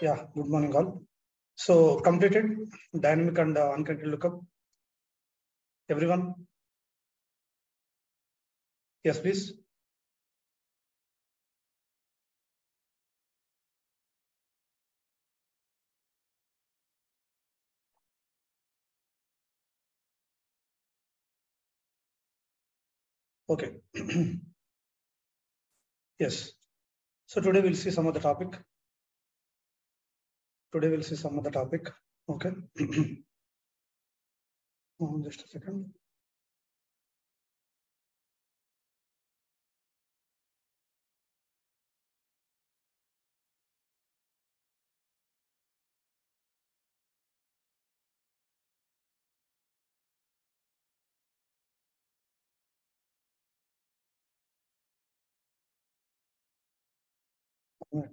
Yeah, good morning all. So completed dynamic and unconnected lookup. Everyone? Yes, please. Okay. Yes. So today we'll see some of the topic. Okay. Just a second.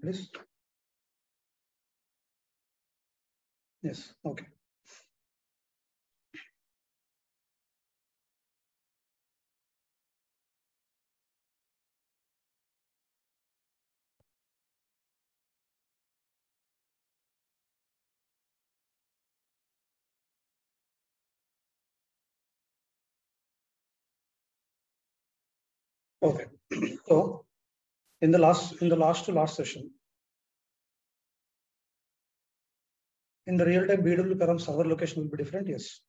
Please. Yes. Okay. Okay. So in the last session, in the real-time BW param server location will be different. Yes.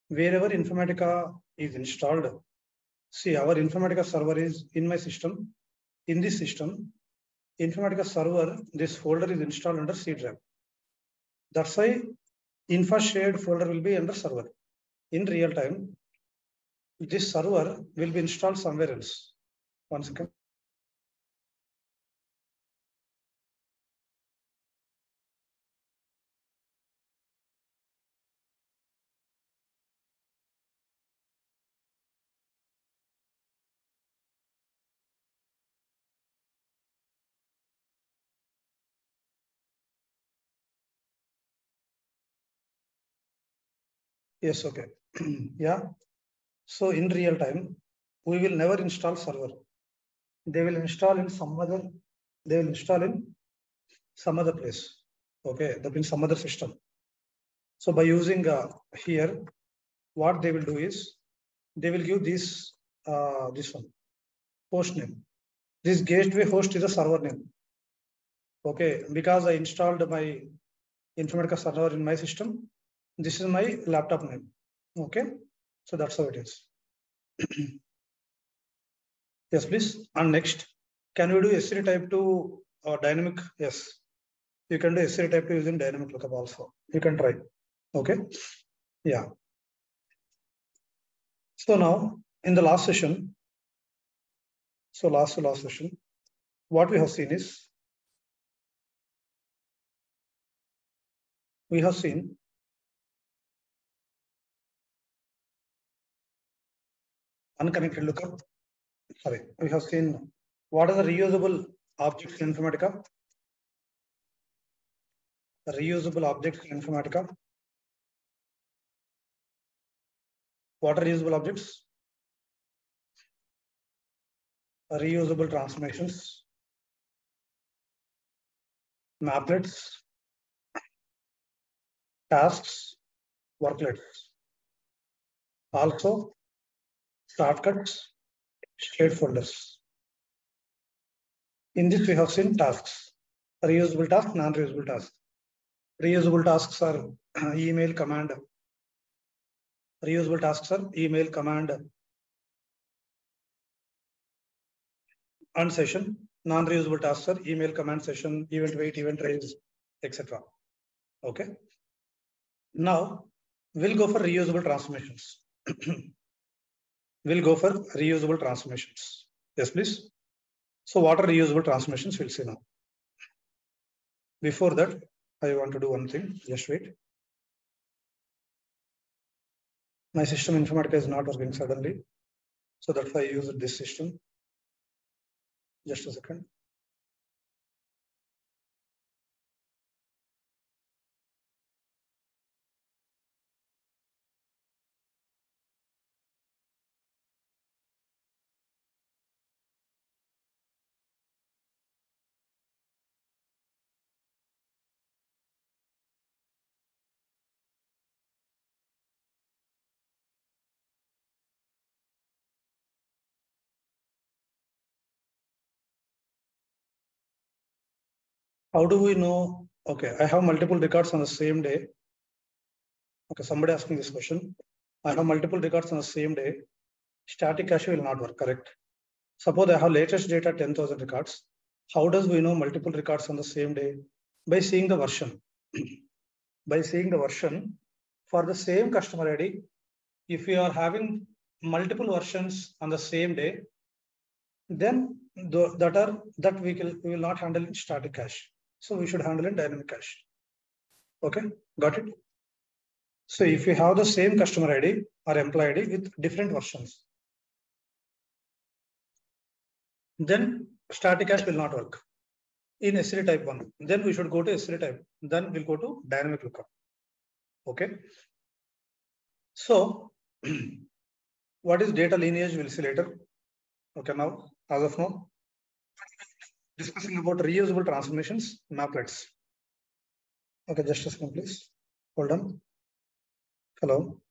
Wherever Informatica is installed, see our Informatica server is in my system. In this system, Informatica server, this folder is installed under C drive. That's why Infa shared folder will be under server. In real time, this server will be installed somewhere else. One second. Yes, okay. Yeah. So in real time, we will never install server. They will install in some other, place. Okay, that means some other system. So by using here, what they will do is they will give this one host name. This gateway host is a server name. Okay, because I installed my Informatica server in my system, this is my laptop name. Okay, so that's how it is. Yes, please. And next, can we do S3 type to dynamic? Yes, you can do S3 type to using dynamic lookup also. You can try. Okay, yeah. So now in the last session, last session, what we have seen is we have seen unconnected lookup. Sorry, we have seen what are the reusable objects in Informatica. Reusable objects in Informatica. What are reusable objects? Reusable transformations, Mapplets, tasks, worklets. Also, shortcuts, shared folders. In this, we have seen tasks. Reusable tasks, non-reusable tasks. Reusable tasks are email command. Reusable tasks are email command and session. Non-reusable tasks are email command session, event wait, event raise, etc. Okay. Now we'll go for reusable transformations. We'll go for reusable transformations. Yes, please. So what are reusable transformations? We'll see now. Before that, I want to do one thing. Just wait. My system Informatica is not working suddenly. So that's why I use this system. Just a second. How do we know? Okay, I have multiple records on the same day. Okay, somebody asking this question. I have multiple records on the same day. Static cache will not work, correct? Suppose I have latest data 10,000 records. How does we know multiple records on the same day? By seeing the version. By seeing the version for the same customer ID, if you are having multiple versions on the same day, then that we will not handle in static cache. So we should handle in dynamic cache. Okay, got it? So if you have the same customer ID or employee ID with different versions, then static cache will not work in S3 type 1. Then we should go to S3 type. Then we'll go to dynamic lookup. Okay. So what is data lineage? We'll see later. Okay, now, as of now, discussing about reusable transformations, Mapplets. Okay, just a second, please. Hold on. Hello.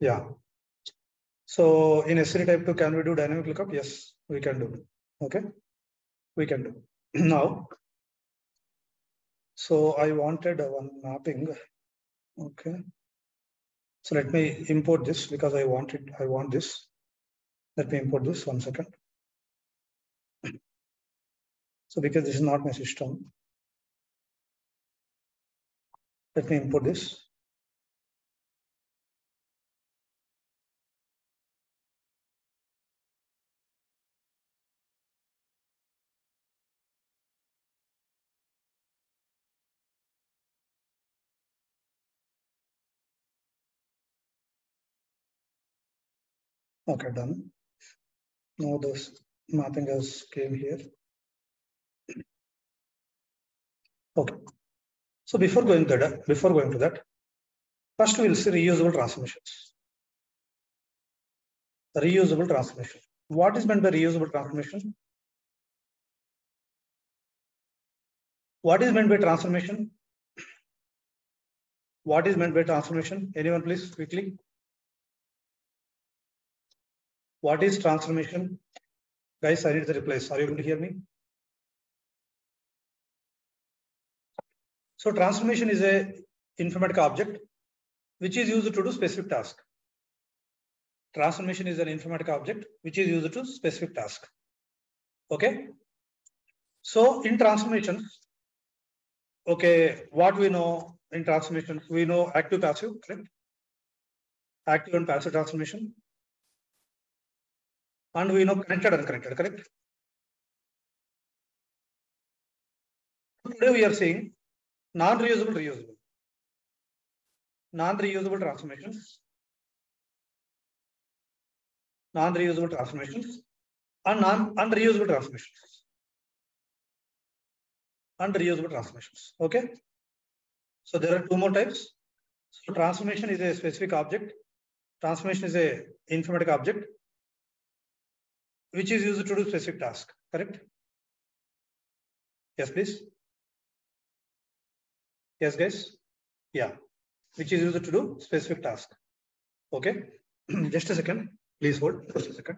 Yeah. So in S3 type 2, can we do dynamic lookup? Yes, we can do. Okay, we can do. Now, so I wanted one mapping. Okay. So let me import this because I want this. Let me import this 1 second. So because this is not my system, let me import this. Okay, done. Now this mapping has came here. Okay. So before going to that, first we'll see reusable transformations. Reusable transformation. What is meant by reusable transformation? What is meant by transformation? What is meant by transformation? Anyone please quickly. What is transformation? Guys, I need the replies. Are you able to hear me? So transformation is a Informatica object which is used to do specific task. Transformation is an Informatica object which is used to specific task. Okay. So in transformation, okay, what we know in transformation, we know active, passive, correct? Active and passive transformation. And we know connected, unconnected, correct? Today we are seeing non-reusable, reusable. Non-reusable transformations. Non-reusable transformations and unreusable transformations. Unreusable transformations. Okay. So there are two more types. So transformation is a specific object. Transformation is a Informatica object which is used to do specific task. Correct? Yes, please. Yes, guys. Yeah. Which is used to do specific task. Okay. Just a second. Please hold. Just a second.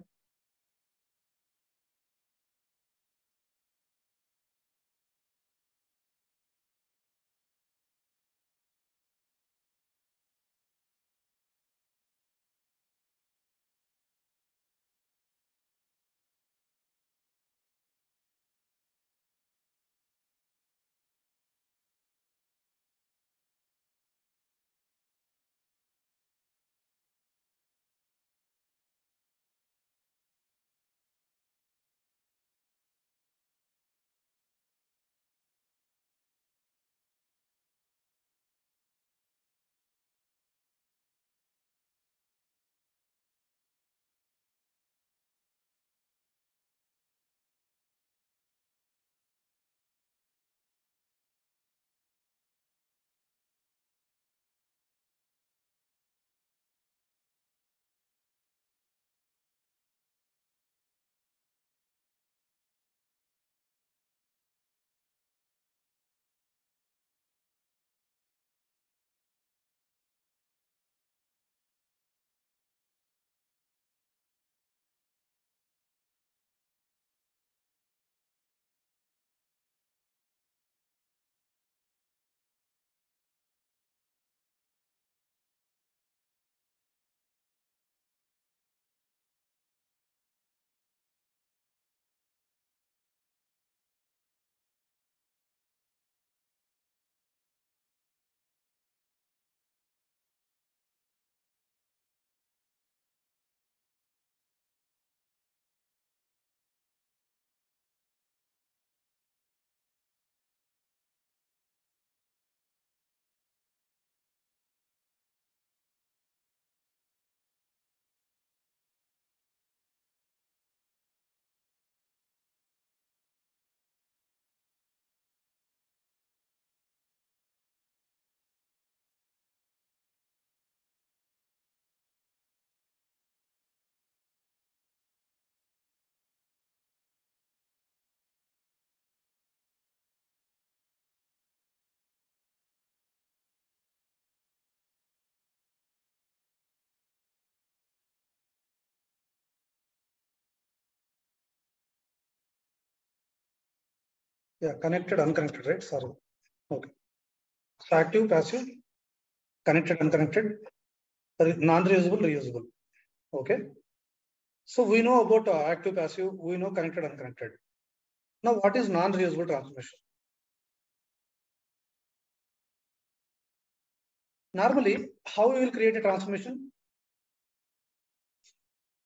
Yeah, connected, unconnected, right? Sorry. Okay. So active, passive, connected, unconnected, non-reusable, reusable. Okay. So we know about active, passive, we know connected, unconnected. Now, what is non-reusable transformation? Normally, how we will create a transformation?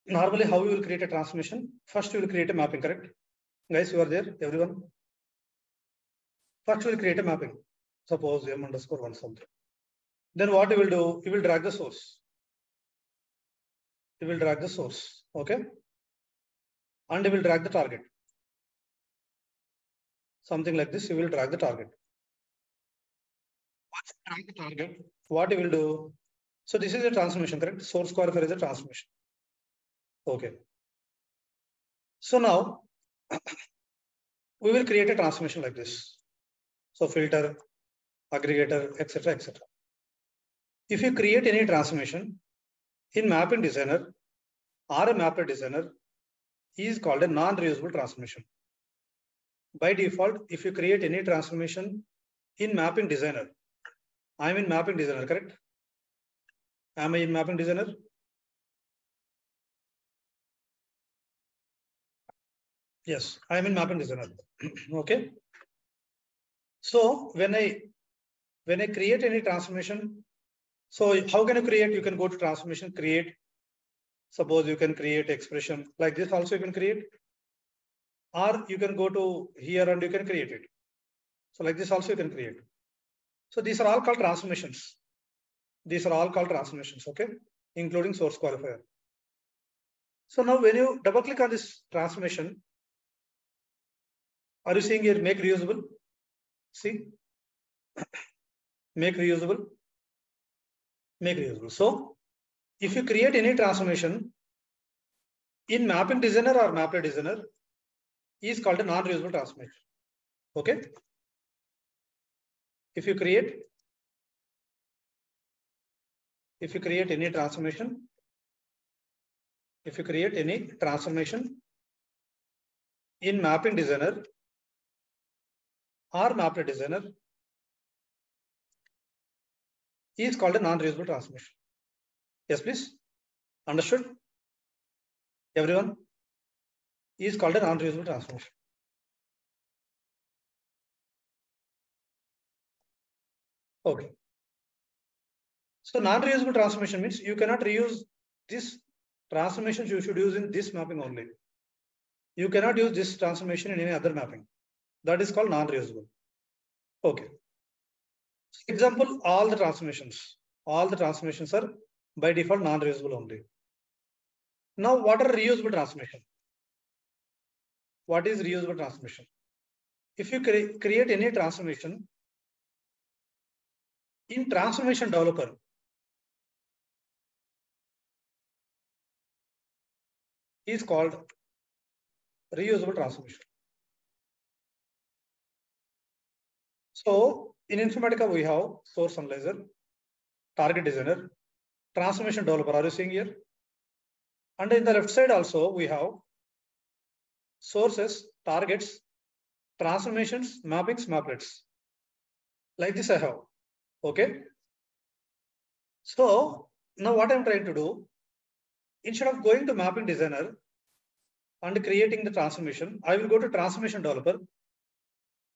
Normally, how we will create a transformation? First, we will create a mapping, correct? Guys, you are there, everyone? First, we will create a mapping. Suppose m_1 something. Then what you will do? You will drag the source. You will drag the source, okay? And you will drag the target. Something like this, you will drag the target. Once you drag the target, what you will do? So this is a transformation, correct? Source qualifier is a transformation. Okay. So now we will create a transformation like this. So filter, aggregator, etc., etc. If you create any transformation in mapping designer or a Mapplet designer, is called a non-reusable transformation. By default, if you create any transformation in mapping designer, I'm in mapping designer, correct? Am I in mapping designer? Yes, I'm in mapping designer. Okay. So when I create any transformation, so how can you create? You can go to transformation, create. Suppose you can create expression like this also you can create, or you can go to here and you can create it. So like this also you can create. So these are all called transformations. These are all called transformations, okay? Including source qualifier. So now when you double click on this transformation, are you seeing here make reusable? See, make reusable, make reusable. So if you create any transformation in mapping designer or Mapplet designer, is called a non-reusable transformation. Okay. If you create any transformation if you create any transformation in mapping designer or Mapplet designer, is called a non-reusable transformation. Yes, please. Understood? Everyone? Is called a non-reusable transformation. Okay. So non-reusable transformation means you cannot reuse this transformation. You should use in this mapping only. You cannot use this transformation in any other mapping. That is called non-reusable. Okay. So example, all the transformations are by default non-reusable only. Now, what are reusable transformation? What is reusable transformation? If you create any transformation in transformation developer, is called reusable transformation. So in Informatica, we have source analyzer, target designer, transformation developer. Are you seeing here? And in the left side also, we have sources, targets, transformations, mappings, Mapplets. Like this I have. Okay. So now what I'm trying to do, instead of going to mapping designer and creating the transformation, I will go to transformation developer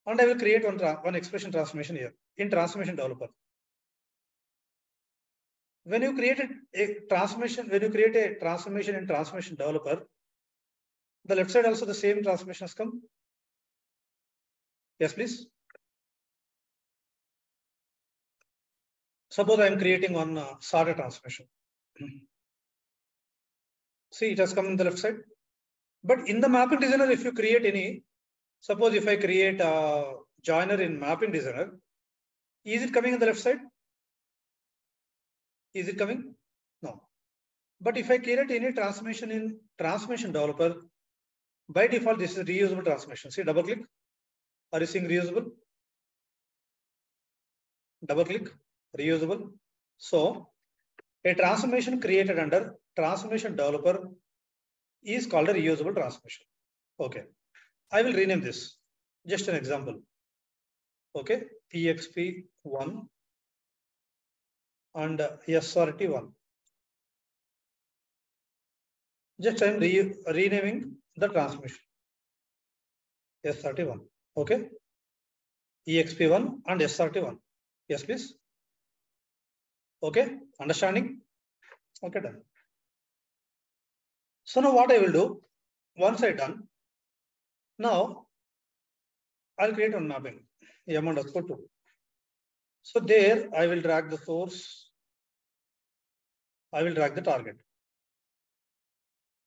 and I will create one expression transformation here in transformation developer. When you create a transformation in transformation developer, the left side also the same transformation has come. Yes, please. Suppose I am creating one sorted transformation. See, it has come in the left side. But in the mapping designer, if you create any, suppose if I create a joiner in mapping designer, is it coming in the left side? Is it coming? No. But if I create any transformation in transformation developer, by default, this is reusable transformation. See, double click. Are you seeing reusable? Double click, reusable. So a transformation created under transformation developer is called a reusable transformation. Okay. I will rename this. Just an example. Okay. EXP1 and SRT1. Just I am renaming the transformation. SRT1. Okay. EXP1 and SRT1. Yes, please. Okay. Understanding? Okay, done. So now what I will do, once I done, now I'll create one mapping, M_2. So there I will drag the source. I will drag the target.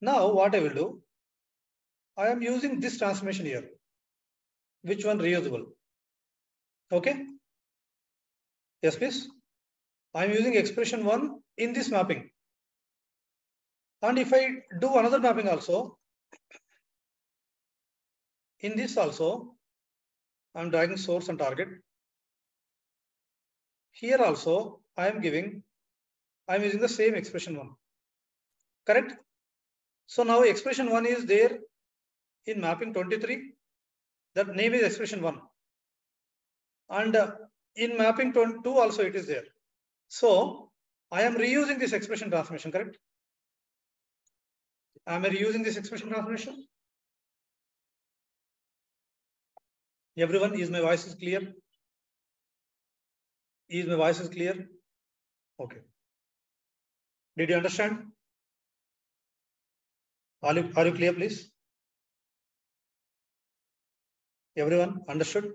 Now what I will do, I am using this transformation here. Which one? Reusable. Okay. Yes, please. I am using expression 1 in this mapping. And if I do another mapping also, in this also, I am dragging source and target. Here also, I am using the same expression 1. Correct? So now expression 1 is there in mapping 23. That name is expression 1. And in mapping 2 also it is there. So I am reusing this expression transformation, correct? Am I reusing this expression transformation? Everyone, is my voice is clear? Is my voice is clear? Okay. Did you understand? Are you clear, please? Everyone understood?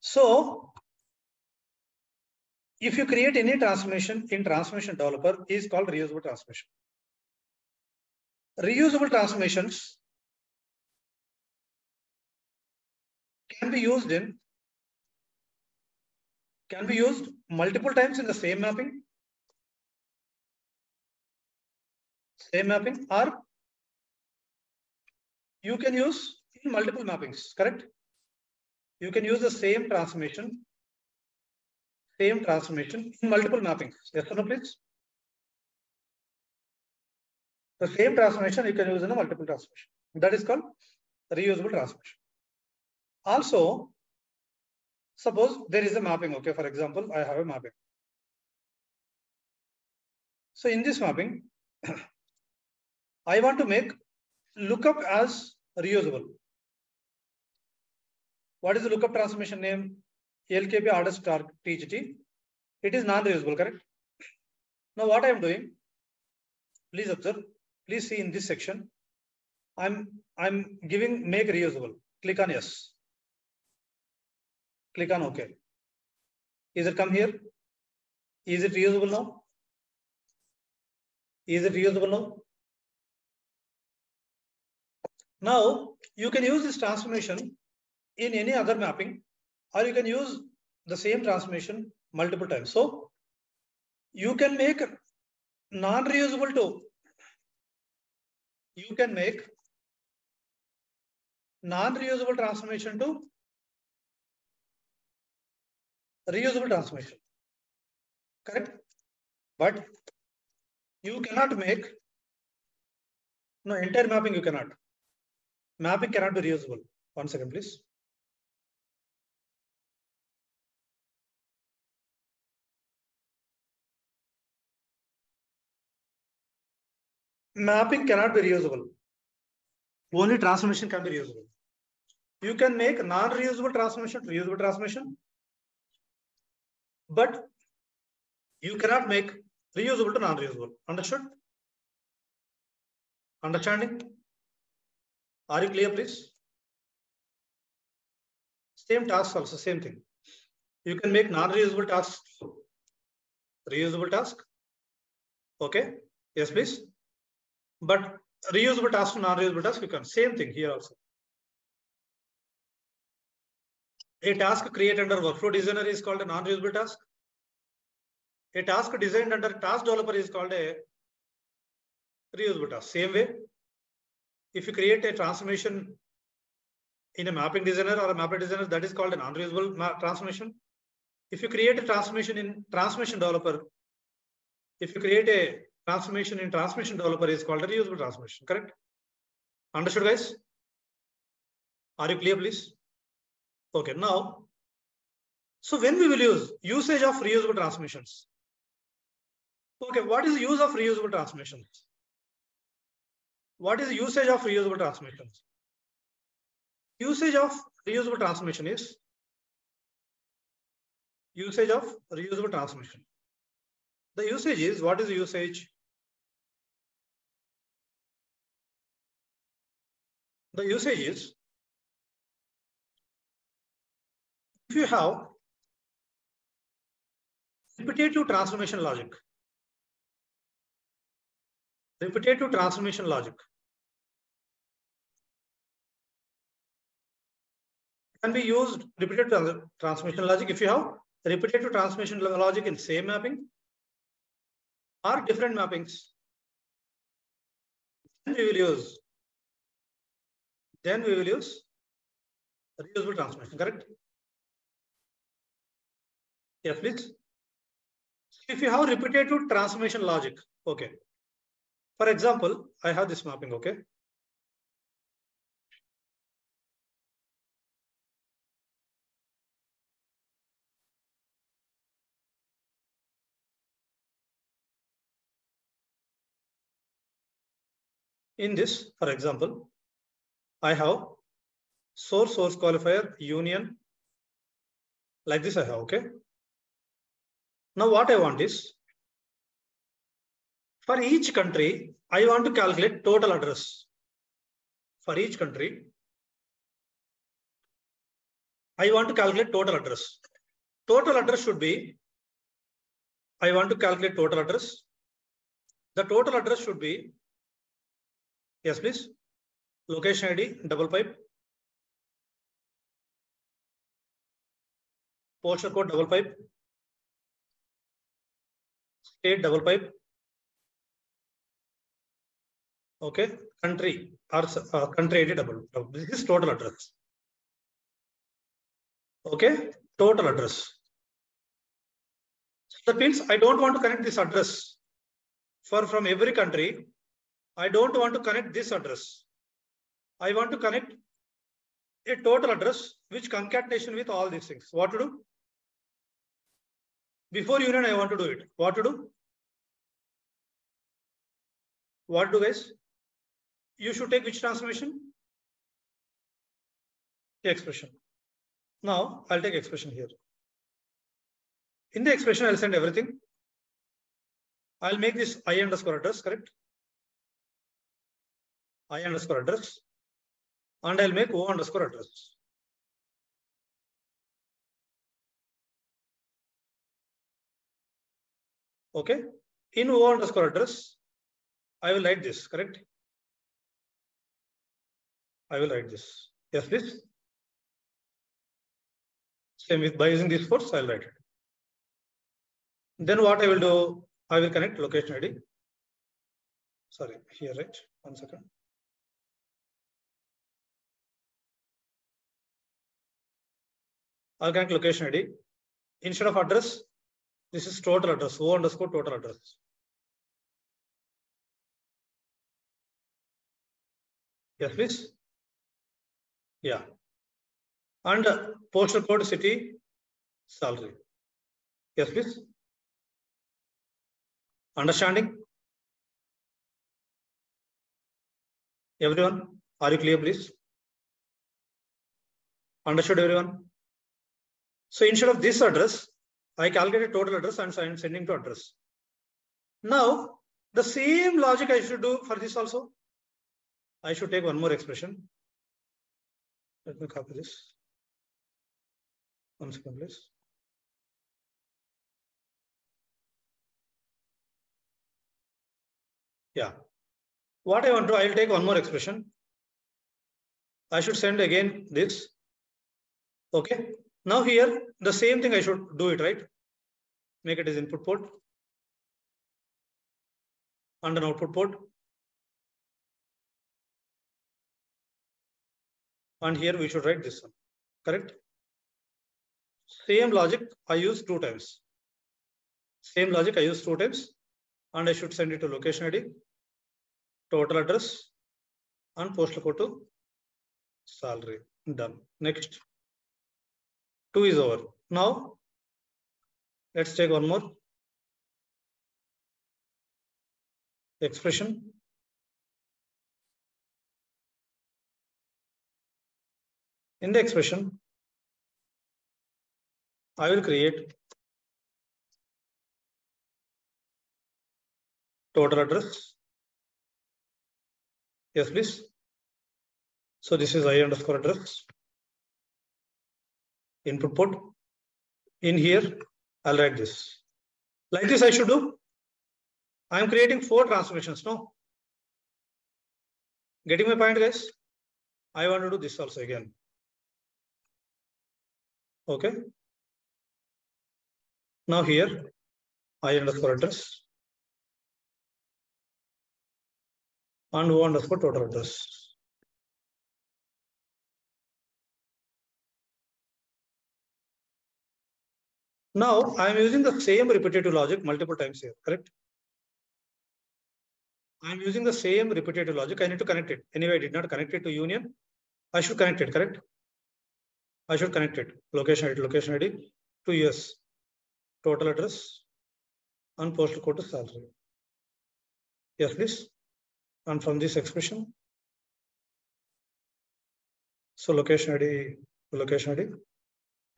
So if you create any transformation in transformation developer, is called reusable transformation. Reusable transformations can be used multiple times in the same mapping, or you can use in multiple mappings, correct? You can use the same transformation in multiple mappings. Yes or no, please? The same transformation you can use in a multiple transformation. That is called reusable transformation. Also, suppose there is a mapping. Okay, for example, I have a mapping. So in this mapping, I want to make lookup as reusable. What is the lookup transformation name? LKP order star TGT. It is non-reusable, correct? Now what I am doing, please observe, please see in this section, I'm giving make reusable. Click on yes. Click on OK. Is it come here? Is it reusable now? Is it reusable now? Now you can use this transformation in any other mapping, or you can use the same transformation multiple times. So you can make non-reusable to, you can make non-reusable transformation to reusable transformation, correct? But you cannot make, no, entire mapping you cannot. Mapping cannot be reusable. 1 second, please. Mapping cannot be reusable. Only transformation can be reusable. You can make non-reusable transformation to reusable transformation, but you cannot make reusable to non-reusable. Understood? Understanding? Are you clear, please? Same task also, same thing. You can make non-reusable tasks reusable task. Okay? Yes, please. But reusable task to non-reusable task, you can. Same thing here also. A task created under workflow designer is called a non-reusable task. A task designed under task developer is called a reusable task. Same way, if you create a transformation in a mapping designer or a Mapplet designer, that is called a non-reusable transformation. If you create a transformation in transformation developer, if you create a transformation in transformation developer, is called a reusable transformation. Correct? Understood, guys? Are you clear, please? Okay, now, so when we will use usage of reusable transformations? Okay, what is the use of reusable transformations? What is the usage of reusable transformations? Usage of reusable transformation is usage of reusable transformation. The usage is, what is the usage? The usage is, if you have repetitive transformation logic, repetitive transformation logic can be used, repetitive transformation logic, if you have repetitive transformation logic in same mapping or different mappings, then we will use reusable transformation, correct? Yes, please. If you have repetitive transformation logic, okay. For example, I have this mapping, okay. In this, for example, I have source qualifier union, like this I have, okay. Now what I want is, for each country, I want to calculate total address. For each country, I want to calculate total address. Total address should be, I want to calculate total address. The total address should be, yes please, location ID, double pipe, postal code, double pipe, state, double pipe, okay, country or country ID, double. This is total address. Okay, total address. So that means I don't want to connect this address from every country I don't want to connect this address. I want to connect a total address which concatenation with all these things. What to do? Before union, I want to do it. What to do? What do guys? You should take which transformation? Expression. Now I'll take expression here. In the expression, I'll send everything. I'll make this I underscore address, correct? I underscore address. And I'll make O underscore address. Okay. In O underscore address, I will write this, correct? I will write this. Yes, please. Same with by using this force, I'll write it. Then what I will do, I will connect location ID. Sorry, here, right? 1 second. I'll connect location ID. Instead of address, this is total address, O underscore total address. Yes, please. Yeah. And postal code, city, salary. Yes, please. Understanding? Everyone, are you clear, please? Understood, everyone? So instead of this address, I calculate a total address and I'm sending to address. Now, the same logic I should do for this also. I should take one more expression. Let me copy this. 1 second, please. Yeah. What I want to, I'll take one more expression. I should send again this. Okay. Now here, the same thing I should do it, right? Make it as input port and an output port. And here we should write this one, correct? Same logic I use 2 times. Same logic I use 2 times. And I should send it to location ID, total address, and postal code to salary. Done. Next. 2 is over. Now, let's take one more expression. In the expression, I will create total address. Yes, please. So this is I underscore address. Input port. In here, I'll write this. Like this I should do. I am creating 4 transformations. No. Getting my point, guys? I want to do this also again. Okay. Now here, I underscore address and O underscore total address. Now I am using the same repetitive logic multiple times here, correct? I am using the same repetitive logic. I need to connect it. Anyway, I did not connect it to union. I should connect it, correct? I should connect it. Location ID to US, total address, and postal code to salary. Yes, please. And from this expression, so location ID,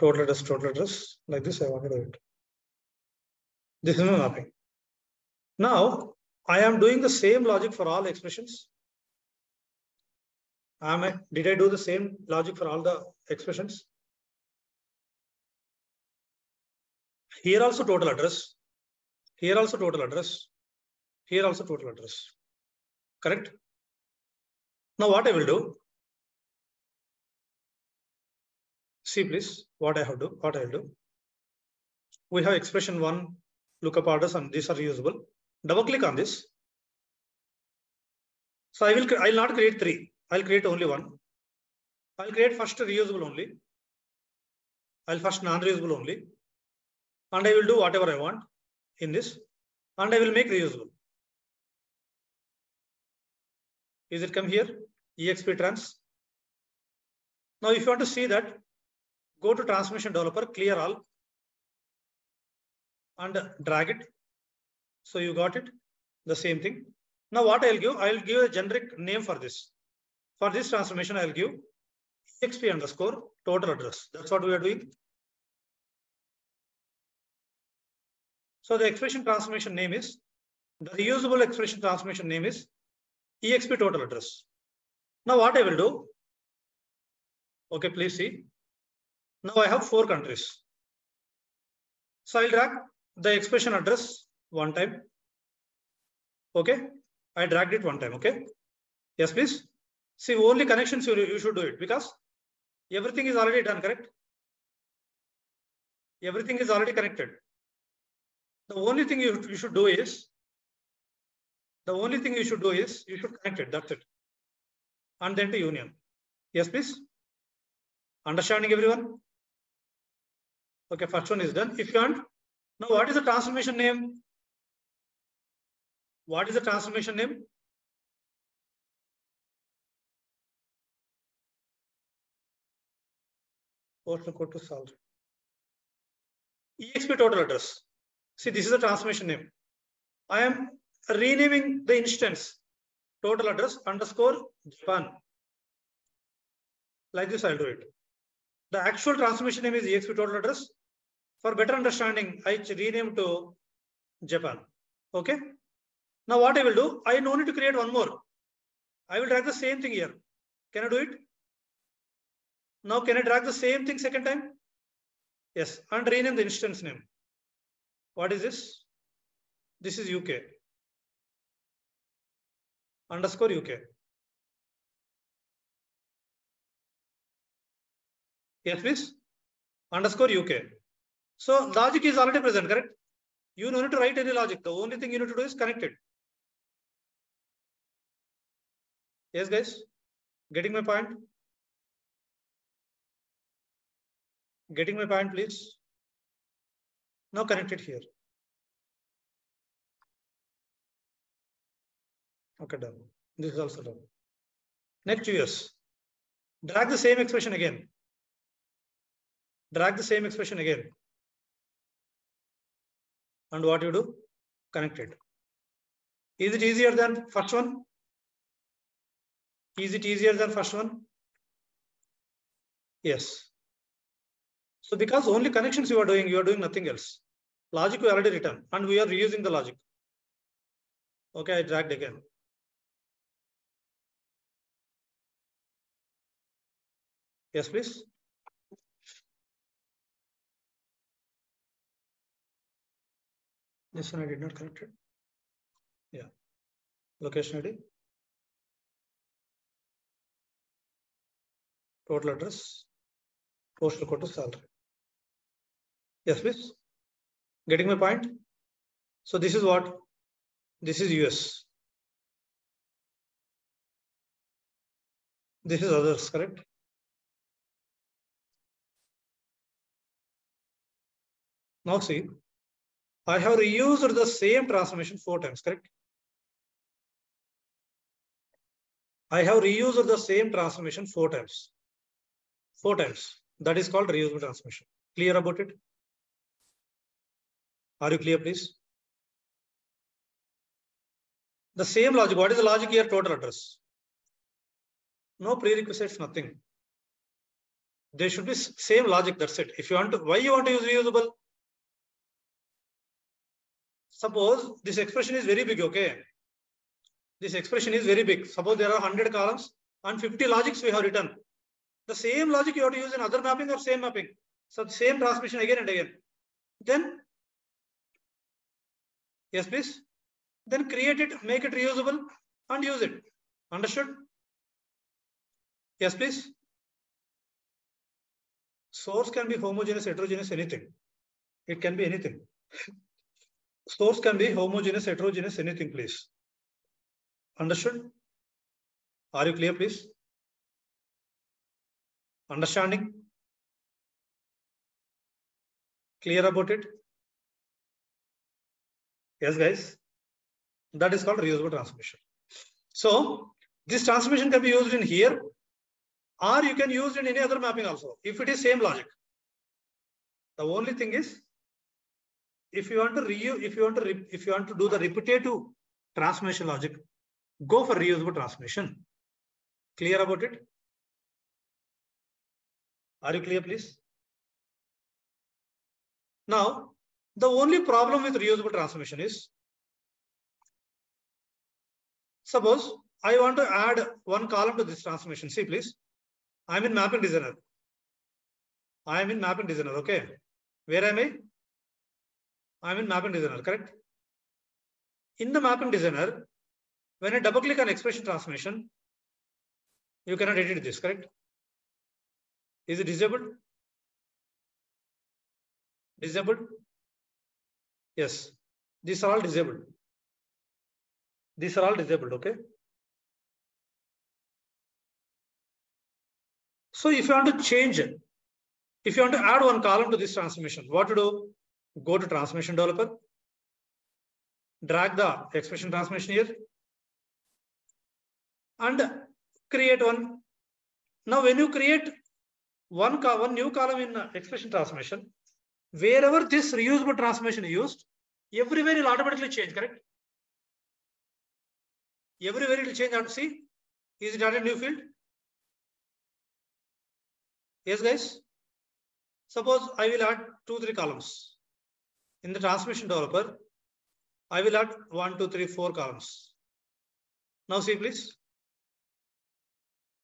total address, like this I want to do it. This is my mapping. Now, I am doing the same logic for all expressions. Did I do the same logic for all the expressions? Here also total address. Here also total address. Here also total address. Correct? Now what I will do? See please, what I will do. We have expression 1, lookup orders, and these are reusable. Double click on this. So I'll not create 3. I'll create only 1. I'll create first reusable only. I'll first non-reusable only. And I will do whatever I want in this. And I will make reusable. Is it come here? EXP trans. Now, if you want to see that, go to transformation developer, clear all, and drag it. So you got it, the same thing. Now what I'll give a generic name for this. For this transformation, I'll give exp underscore total address. That's what we are doing. So the expression transformation name is, the reusable expression transformation name is exp total address. Now what I will do, okay, please see. Now I have 4 countries. So I'll drag the expression address one time. Okay, I dragged it one time. Okay, yes, please. See, only connections you should do it, because everything is already done, correct? Everything is already connected. The only thing you should do is, you should connect it. That's it. And then to union. Yes, please. Understanding, everyone? Okay, first one is done. If you want, now what is the transformation name? What is the transformation name? Postal code to solve. EXP total address. See, this is the transformation name. I am renaming the instance total address underscore Japan. Like this, I'll do it. The actual transformation name is EXP total address. For better understanding, I rename to Japan. Okay. Now what I will do, I no need to create one more. I will drag the same thing here. Can I do it? Now can I drag the same thing second time? Yes, and rename the instance name. What is this? This is UK. Underscore UK. Yes, please. Underscore UK. So logic is already present, correct? You don't need to write any logic. The only thing you need to do is connect it. Yes, guys. Getting my point? Getting my point, please. Now connect it here. Okay, done. This is also done. Next US. Drag the same expression again. Drag the same expression again. And what you do? Connect it. Is it easier than first one? Is it easier than first one? Yes. So because only connections you are doing nothing else. Logic we already written and we are reusing the logic. Okay, I dragged again. Yes, please. This one I did not connect it. Yeah. Location ID. Total address. Postal code to salary. Yes, please. Getting my point? So this is what? This is US. This is others, correct? Now see, I have reused the same transformation 4 times, correct? I have reused the same transformation 4 times. 4 times. That is called reusable transformation. Clear about it? Are you clear, please? The same logic. What is the logic here? Total address. No prerequisites, nothing. There should be same logic. That's it. If you want to, why you want to use reusable? Suppose this expression is very big, okay? This expression is very big. Suppose there are 100 columns and 50 logics we have written. The same logic you have to use in other mapping or same mapping. So the same transmission again and again. Then, yes, please. Then create it, make it reusable and use it. Understood? Yes, please. Source can be homogeneous, heterogeneous, anything. It can be anything. Source can be homogeneous, heterogeneous, anything, please. Understood? Are you clear, please? Understanding? Clear about it? Yes, guys. That is called reusable transformation. So This transformation can be used in here, or you can use it in any other mapping also, if it is same logic. The only thing is, if you want to do the repetitive transformation logic, go for reusable transformation. Clear about it? Are you clear, please? Now, the only problem with reusable transformation is, suppose I want to add one column to this transformation. See, please. I'm in Mapping Designer. Okay. Where am I? I'm in Mapping Designer, correct? In the Mapping Designer, when I double click on expression transformation, you cannot edit this, correct? Is it disabled? Disabled? Yes. These are all disabled. Okay? So if you want to change it, if you want to add one column to this transformation, what to do? Go to Transformation Developer, drag the expression transformation here, and create one. Now, when you create one new column in expression transformation, wherever this reusable transformation is used, everywhere it will automatically change, correct? Everywhere it will change. And see, is it added new field? Yes, guys. Suppose I will add 2-3 columns. In the transformation developer, I will add 1, 2, 3, 4 columns. Now see, please.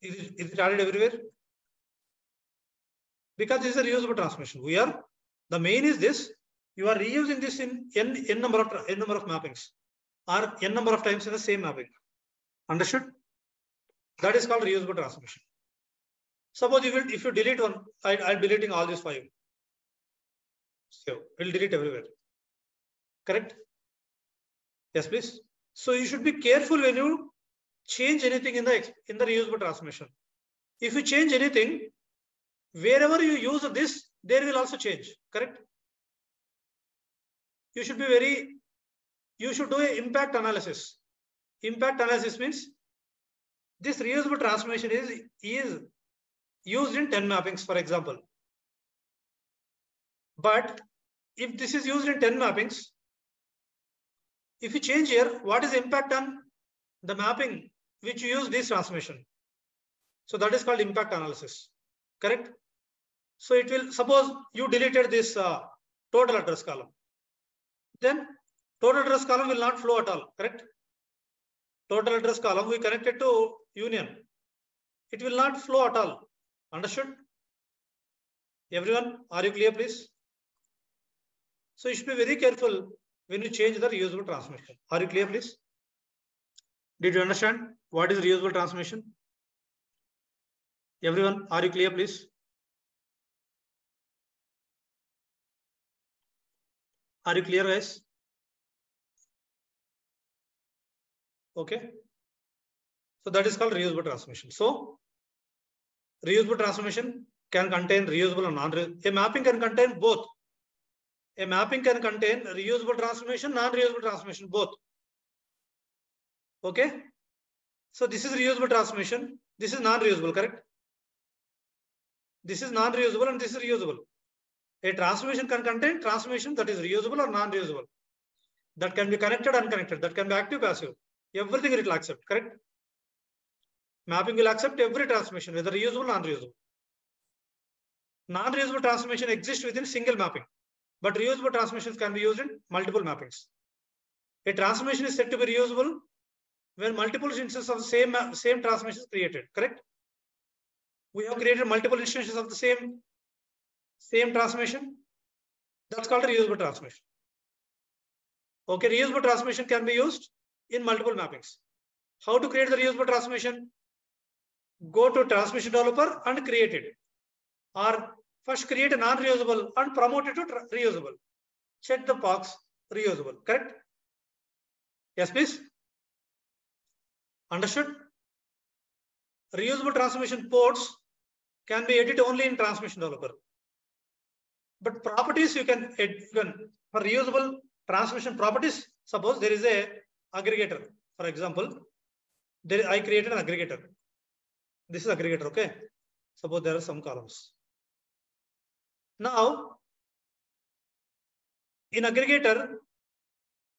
Is it added everywhere? Because this is a reusable transformation. The main is this. You are reusing this in n number of mappings, or n number of times in the same mapping. Understood? That is called reusable transformation. Suppose if you delete one, I'm deleting all these 5. So we'll delete everywhere. Correct? Yes, please. So you should be careful when you change anything in the reusable transformation. If you change anything, wherever you use this, there will also change. Correct? You should do an impact analysis. Impact analysis means this reusable transformation is used in 10 mappings, for example. But if this is used in 10 mappings, if you change here, what is the impact on the mapping which you use this transformation? So that is called impact analysis. Correct? So it will, suppose you deleted this total address column. Then total address column will not flow at all. Correct? Total address column we connected to union. It will not flow at all. Understood? Everyone, are you clear, please? So you should be very careful when you change the reusable transformation. Are you clear, please? Did you understand what is reusable transformation? Everyone, are you clear, please? Are you clear, guys? Okay. So that is called reusable transformation. So reusable transformation can contain reusable and non-reusable. A mapping can contain both. A mapping can contain reusable transformation, non-reusable transformation, both. Okay. So this is reusable transformation. This is non-reusable, correct? This is non-reusable and this is reusable. A transformation can contain transformation that is reusable or non-reusable. That can be connected, unconnected. That can be active, passive. Everything it will accept, correct? Mapping will accept every transformation, whether reusable or non-reusable. Non-reusable transformation exists within single mapping, but reusable transformations can be used in multiple mappings. A transformation is said to be reusable when multiple instances of the same transformation is created, correct? We have created multiple instances of the same transformation. That's called a reusable transformation. Okay, reusable transformation can be used in multiple mappings. How to create the reusable transformation? Go to transformation developer and create it. Or first create a non-reusable and promote it to reusable. Check the box reusable, correct? Yes, please. Understood? Reusable transformation ports can be edited only in transformation developer. But properties you can for reusable transformation properties, suppose there is a aggregator, for example, I created an aggregator. This is aggregator, okay? Suppose there are some columns. Now, in aggregator,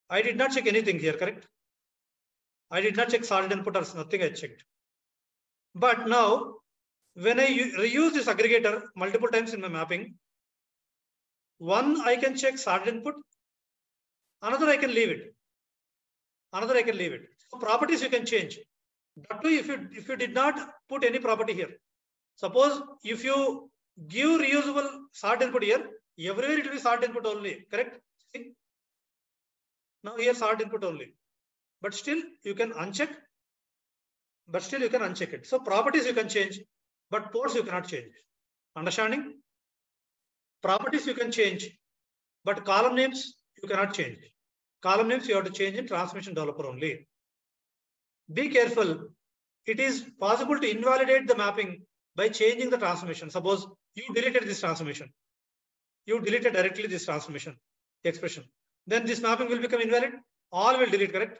I did not check anything here, correct? I did not check solid inputters, nothing I checked. But now, when I reuse this aggregator multiple times in my mapping, one I can check solid input, another I can leave it. Another I can leave it. So properties you can change. That too, if you did not put any property here. Suppose if you give reusable sort input here, everywhere it will be sort input only, correct? See? Now here sort input only. But still you can uncheck. But still you can uncheck it. So properties you can change, but ports you cannot change. Understanding? Properties you can change, but column names you cannot change. Column names you have to change in transmission developer only. Be careful. It is possible to invalidate the mapping by changing the transformation. Suppose you deleted this transformation. You deleted directly this transformation expression. Then this mapping will become invalid. All will delete, correct?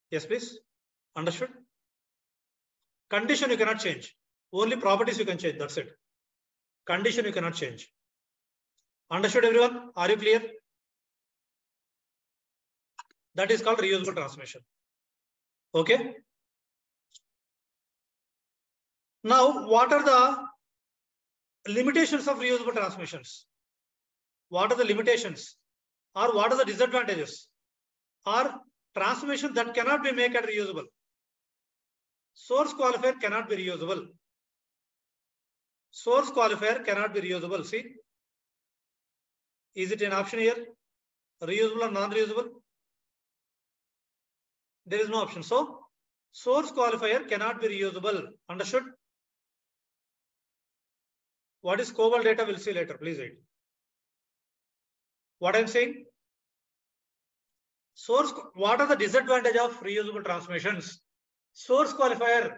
Yes, please. Understood? Condition you cannot change. Only properties you can change. That's it. Condition you cannot change. Understood, everyone? Are you clear? That is called reusable transformation. Okay. Now, what are the limitations of reusable transformations? What are the limitations? Or what are the disadvantages? Or transformations that cannot be made at reusable? Source qualifier cannot be reusable. Source qualifier cannot be reusable. See? Is it an option here? Reusable or non-reusable? There is no option. So, source qualifier cannot be reusable. Understood? What is COBOL data? We'll see later. Please wait. What I'm saying? Source. What are the disadvantages of reusable transformations? Source qualifier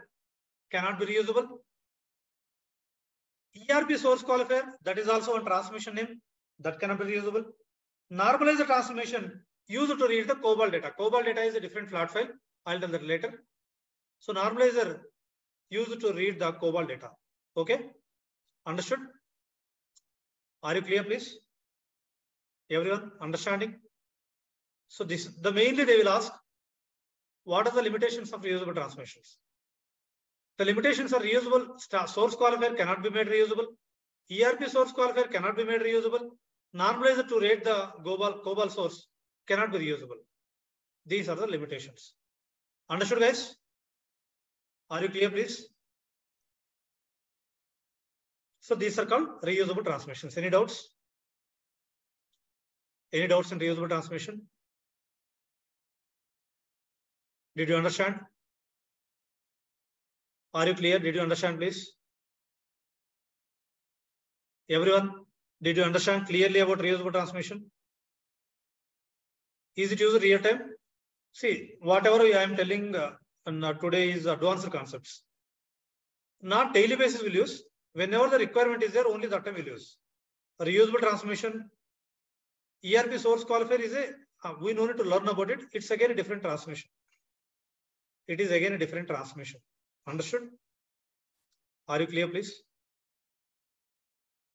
cannot be reusable. ERP source qualifier, that is also a transformation name, that cannot be reusable. Normalizer transformation used to read the COBOL data. COBOL data is a different flat file. I'll tell that later. So normalizer used to read the COBOL data. Okay? Understood? Are you clear, please? Everyone understanding? So mainly they will ask, what are the limitations of reusable transformations? The limitations are reusable source qualifier cannot be made reusable. ERP source qualifier cannot be made reusable. Normalizer to rate the COBOL source cannot be reusable. These are the limitations. Understood, guys? Are you clear, please? So these are called reusable transformations. Any doubts? Any doubts in reusable transformation? Did you understand? Are you clear? Did you understand, please? Everyone, did you understand clearly about reusable transformation? Is it used real time? See, whatever I am telling today is advanced concepts. Not daily basis will use. Whenever the requirement is there, only that time will use. A reusable transformation, ERP source qualifier is we no need to learn about it. It's again a different transformation. It is again a different transformation. Understood? Are you clear, please?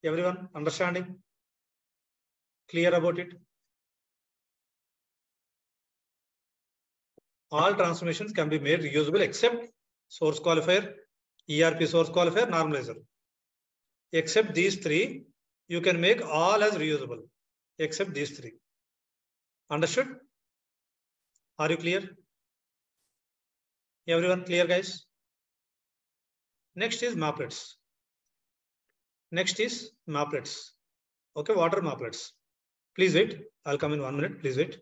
Everyone understanding? Clear about it? All transformations can be made reusable except source qualifier, ERP source qualifier, normalizer. Except these three, you can make all as reusable, except these three. Understood? Are you clear? Everyone clear, guys? Next is Mapplets. Next is Mapplets. Okay, what are Mapplets? Please wait. I'll come in 1 minute. Please wait.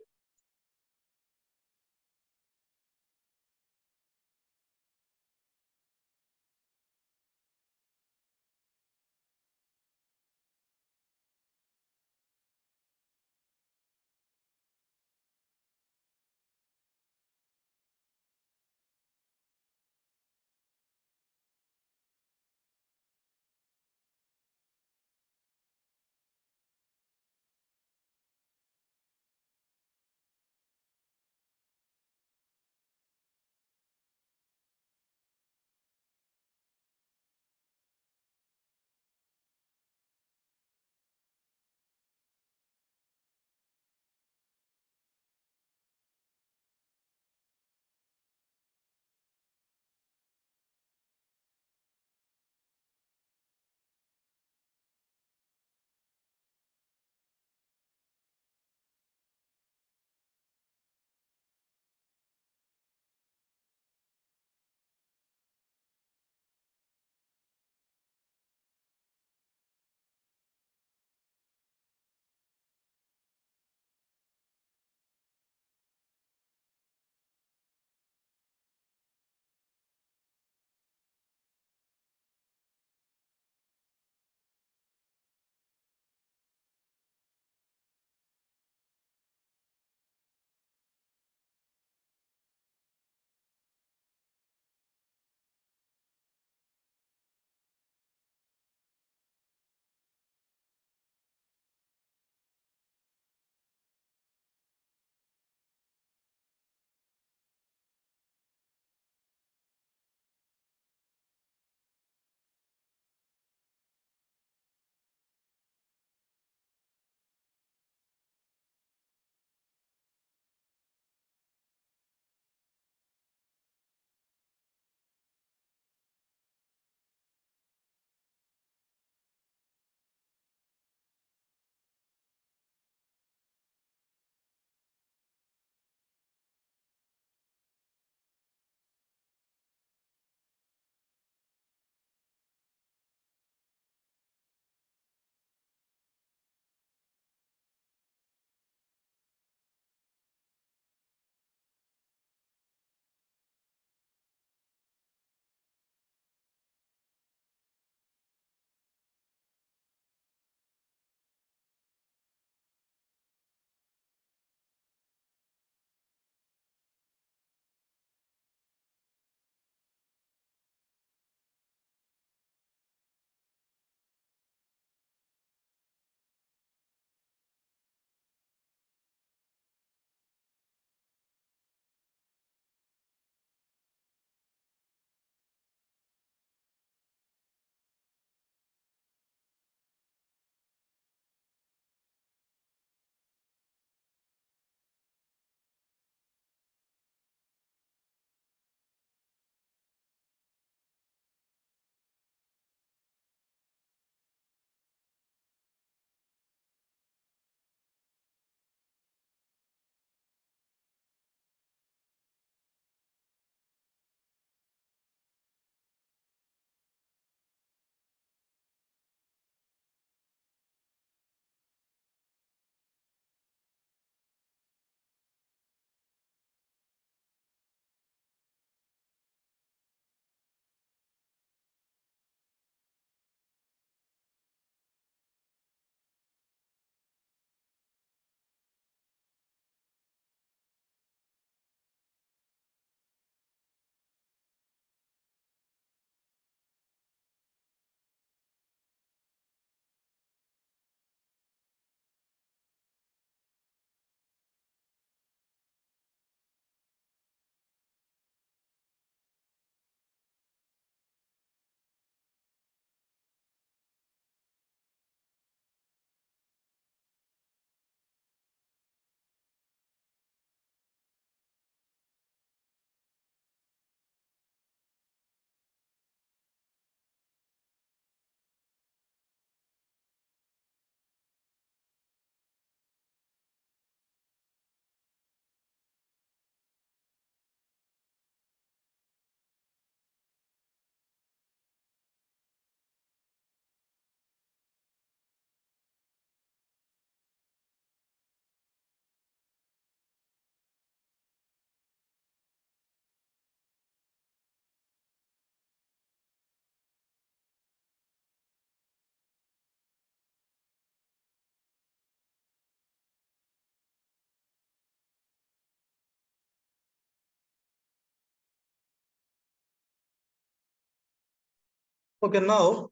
Okay, now,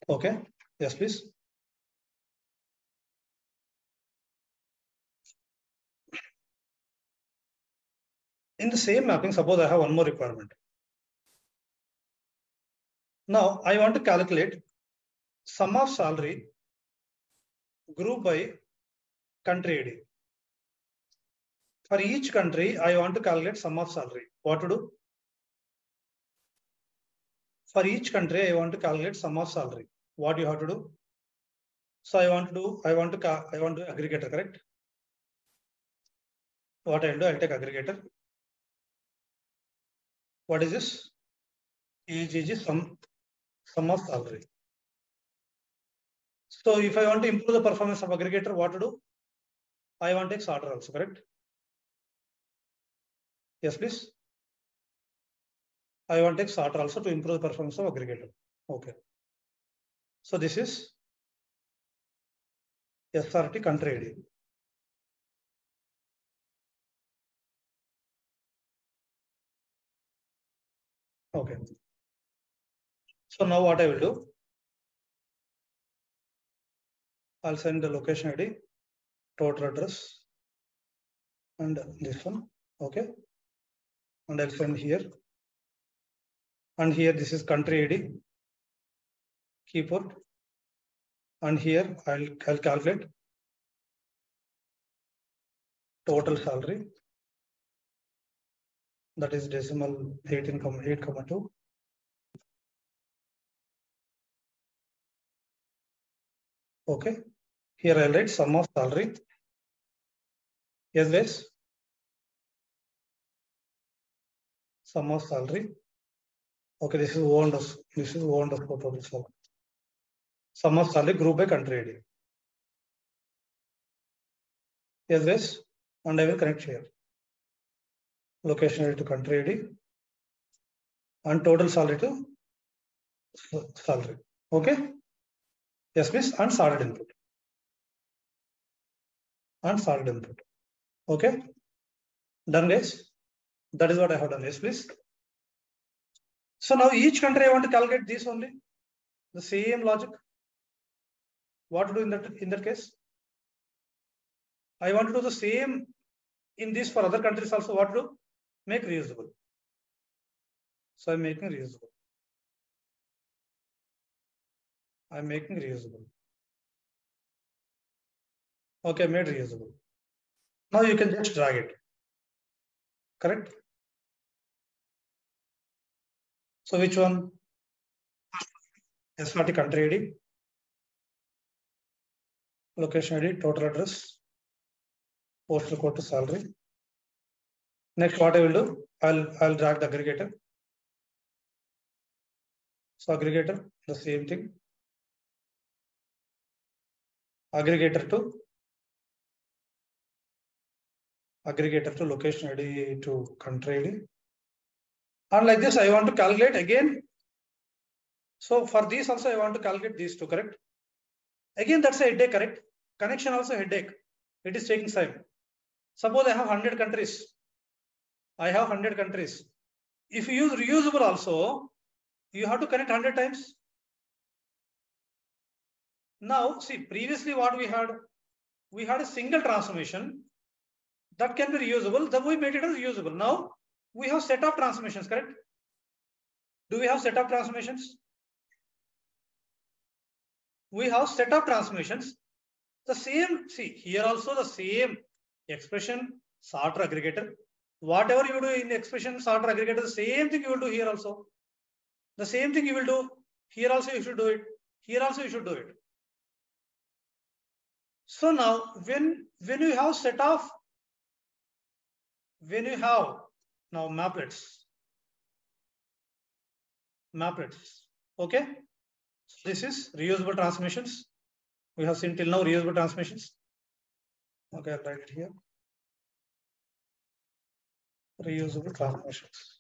okay, yes, please. In the same mapping, suppose I have one more requirement. Now, I want to calculate sum of salary group by country ID. For each country, I want to calculate sum of salary. What to do? For each country, I want to calculate sum of salary. What you have to do? So I want to aggregator, correct? What I do, I'll take aggregator. What is this? EGG sum of salary. So if I want to improve the performance of aggregator, what to do? I want X order also, correct? Yes, please. I want X order also to improve the performance of aggregator. Okay. So this is SRT country ID. Okay. So now what I will do, I'll send the location ID, total address, and this one. Okay. And I'll send here. And here, this is country ID, keyport. And here, I'll calculate total salary. That is decimal 18,8,2. Okay. Here I'll write sum of salary. Yes, guys. Sum of salary. Okay, this is owned for total salary. Sum of salary group by country ID. Yes, guys. And I will connect here. Location ID to country ID. And total salary to salary. Okay. Yes, please. And solid input. And solid input. Okay. Done, guys. That is what I have done. Yes, please. So now each country I want to calculate this only. The same logic. What to do in that case? I want to do the same in this for other countries also. What to do? Make reusable. So I'm making reusable. I'm making reusable. Okay, made reusable. Now you can just drag it. Correct? So which one? SRT country ID, location ID, total address, postal code to salary. Next, what I will do? I'll drag the aggregator. So aggregator, the same thing. Aggregator to location ID to country ID. And like this, I want to calculate again. So for these also, I want to calculate these two, correct? Again, that's a headache, correct? Connection also headache. It is taking time. Suppose I have 100 countries. I have 100 countries. If you use reusable also, you have to connect 100 times. Now, see, previously what we had a single transformation that can be reusable. Then we made it as reusable. Now we have set of transformations, correct? Do we have set of transformations? We have set of transformations. The same, see, here also the same expression, sorter aggregator. Whatever you do in the expression, sorter aggregator, the same thing you will do here also. The same thing you will do here also, you should do it. Here also, you should do it. So now, when you have set of, now Mapplets, okay? So this is reusable transformations. We have seen till now reusable transformations. Okay, I'll write it here. Reusable transformations.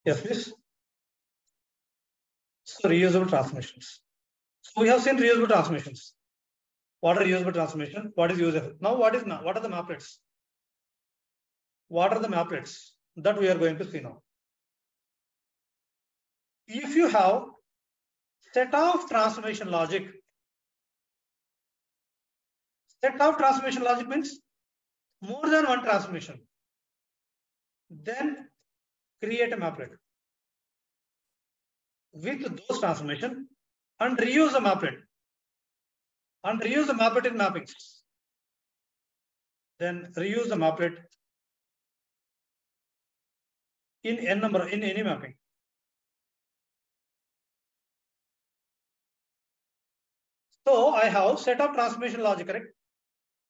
Yes, please. So reusable transformations. So we have seen reusable transformations. What are reusable transformation? What is usable? Now what are the Mapplets? What are the Mapplets? That we are going to see now. If you have set of transformation logic means more than one transformation. Then create a maplet with those transformation and reuse the maplet. And reuse the maplet in mappings. Then reuse the maplet in n number in any mapping. So I have set of transformation logic, correct?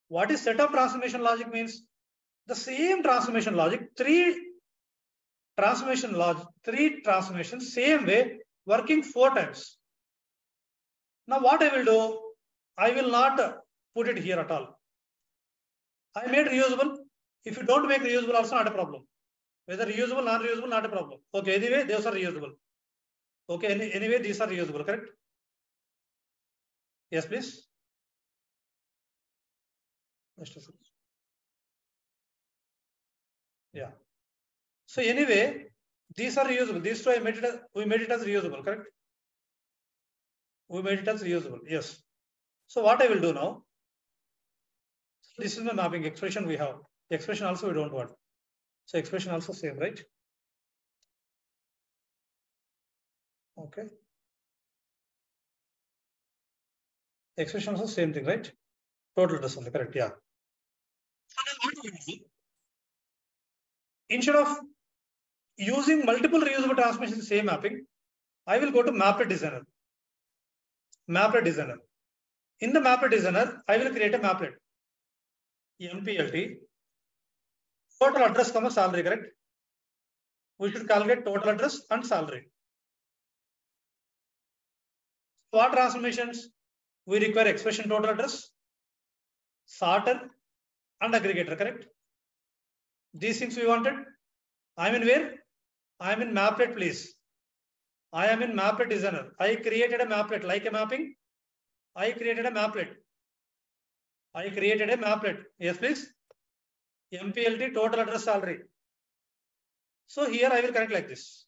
What is set of transformation logic means? The same transformation logic, three transformations, same way, working 4 times. Now what I will do, I will not put it here at all. I made reusable. If you don't make reusable, also not a problem. Whether reusable, non-reusable, not a problem. Okay, anyway, those are reusable. Okay, anyway, these are reusable, correct? Yes, please. Yeah. So anyway, these are reusable. These two we made it as reusable, correct? We made it as reusable. Yes. So what I will do now? This is the mapping expression we have. Expression also we don't want. So expression also same, right? Okay. Expression also same thing, right? Total address only, correct? Yeah. Instead of using multiple reusable transformations in the same mapping, I will go to Mapplet Designer. Mapplet Designer. In the Mapplet Designer, I will create a Mapplet. MPLT. Total address, salary, correct? We should calculate total address and salary. What transformations? We require expression total address, sorter, and aggregator, correct? These things we wanted. I am in where? I am in Mapplet, please. I am in Mapplet Designer. I created a Mapplet like a mapping. I created a Mapplet. Yes, please. MPLT total address salary. So here I will connect like this.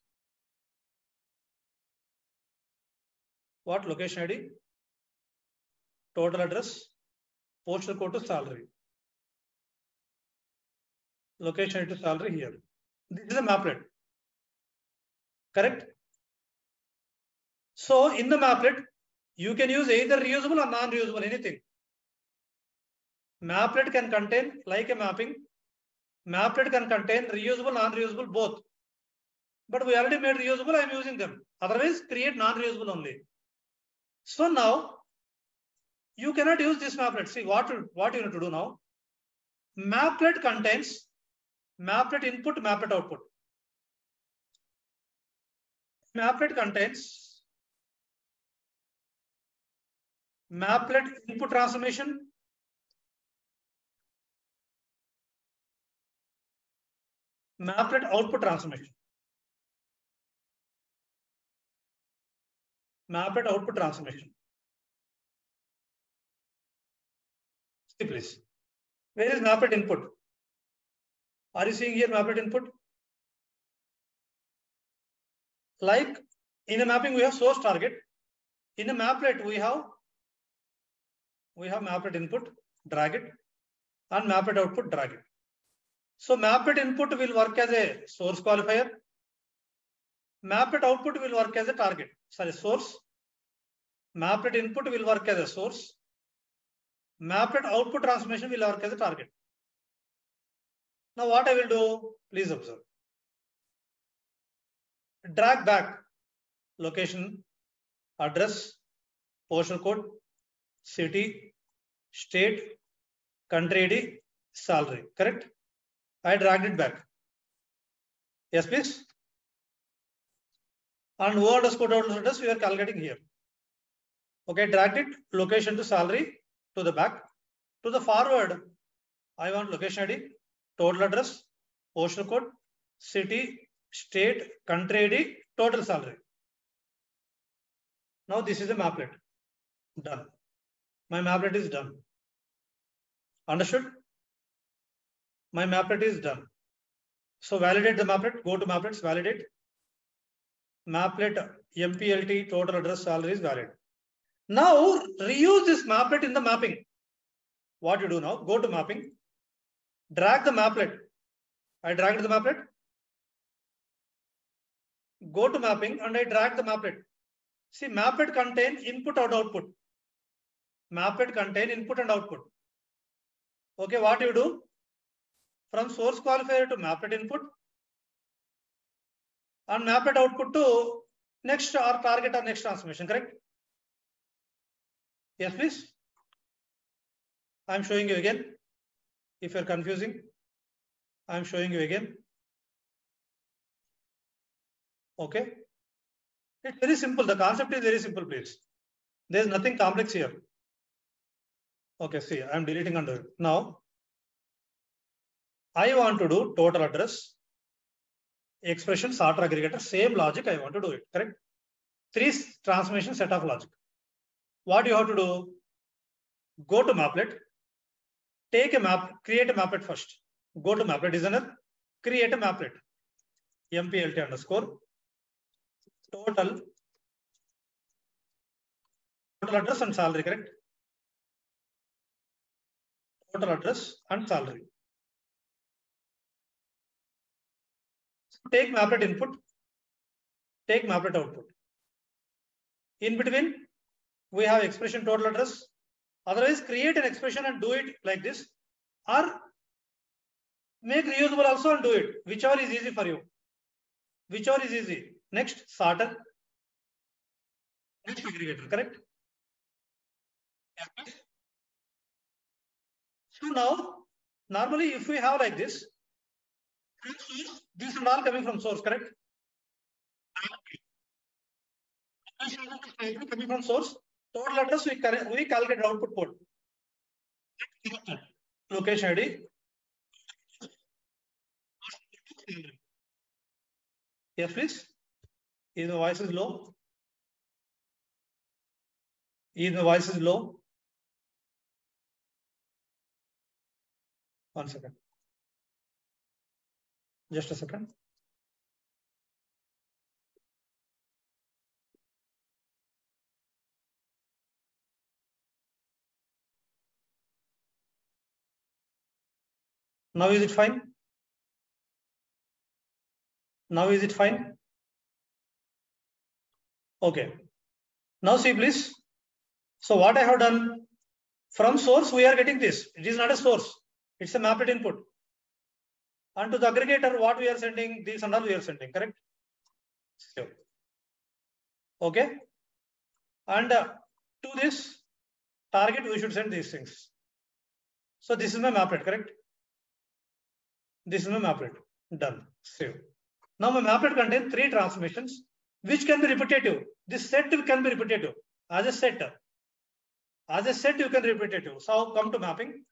What location ID? Total address, postal code to salary. Location ID to salary here. This is a Mapplet. Correct? So in the Mapplet, you can use either reusable or non-reusable, anything. Mapplet can contain like a mapping. Mapplet can contain reusable, non-reusable, both. But we already made reusable, I am using them. Otherwise, create non-reusable only. So now, you cannot use this Mapplet. See what you need to do now. Mapplet contains Mapplet input, Mapplet output. Mapplet contains Mapplet input transformation, Mapplet output transformation. Mapplet output transformation. See please. Where is Mapplet input? Are you seeing here Mapplet input? Like in a mapping we have source target. In a Mapplet we have Mapplet input, drag it, and Mapplet output, drag it. So Mapplet input will work as a source qualifier. Mapplet output will work as a target. Sorry, source. Mapplet input will work as a source. Mapplet output transformation will work as a target. Now what I will do, please observe. Drag back location, address, postal code, city, state, country ID, salary, correct? I dragged it back. Yes, please. And O underscore total address we are calculating here. Okay, dragged it, location to salary, to the back. To the forward, I want location ID, total address, postal code, city, state, country ID, total salary. Now this is a Mapplet. Done. My Mapplet is done. Understood? My Mapplet is done. So validate the Mapplet, go to Mapplets, validate. Mapplet MPLT total address salary is valid. Now reuse this Mapplet in the mapping. What you do now, go to mapping, drag the Mapplet. I dragged the Mapplet. Go to mapping and I drag the Mapplet. See, Mapplet contain input and output. Mapplet contain input and output. Okay, what you do? From source qualifier to Mapplet input and Mapplet output to next or target or next transformation, correct? Yes, please. I'm showing you again. If you're confusing, I'm showing you again. Okay. It's very simple. The concept is very simple, please. There's nothing complex here. Okay, see, I'm deleting under it. Now, I want to do total address, expression, sorter, aggregator, same logic. I want to do it, correct? 3 transformation set of logic. What you have to do? Go to Mapplet, take a map, create a Mapplet first. Go to Mapplet designer, create a Mapplet. MPLT underscore total address and salary, correct? Total address and salary. Take Mapplet input, take Mapplet output. In between, we have expression total address. Otherwise, create an expression and do it like this, or make reusable also and do it. Whichever is easy for you. Whichever is easy. Next, sorter. Next, aggregator, correct? So now, normally, if we have like this, these are all coming from source, correct? Coming from source. Total address, we calculate output port. Location ID. Yes, please. Is the voice is low? Is the voice is low? One second. Just a second. Now is it fine? Now is it fine? Okay. Now see please. So what I have done, from source we are getting this. It is not a source. It's a Mapplet input. And to the aggregator, what we are sending, this and all we are sending, correct? So, okay. And to this target, we should send these things. So this is my Mapplet, correct? This is my Mapplet. Done. Save. Now my Mapplet contains 3 transformations, which can be repetitive. This set can be repetitive as a set. As a set, you can repetitive. So come to mapping.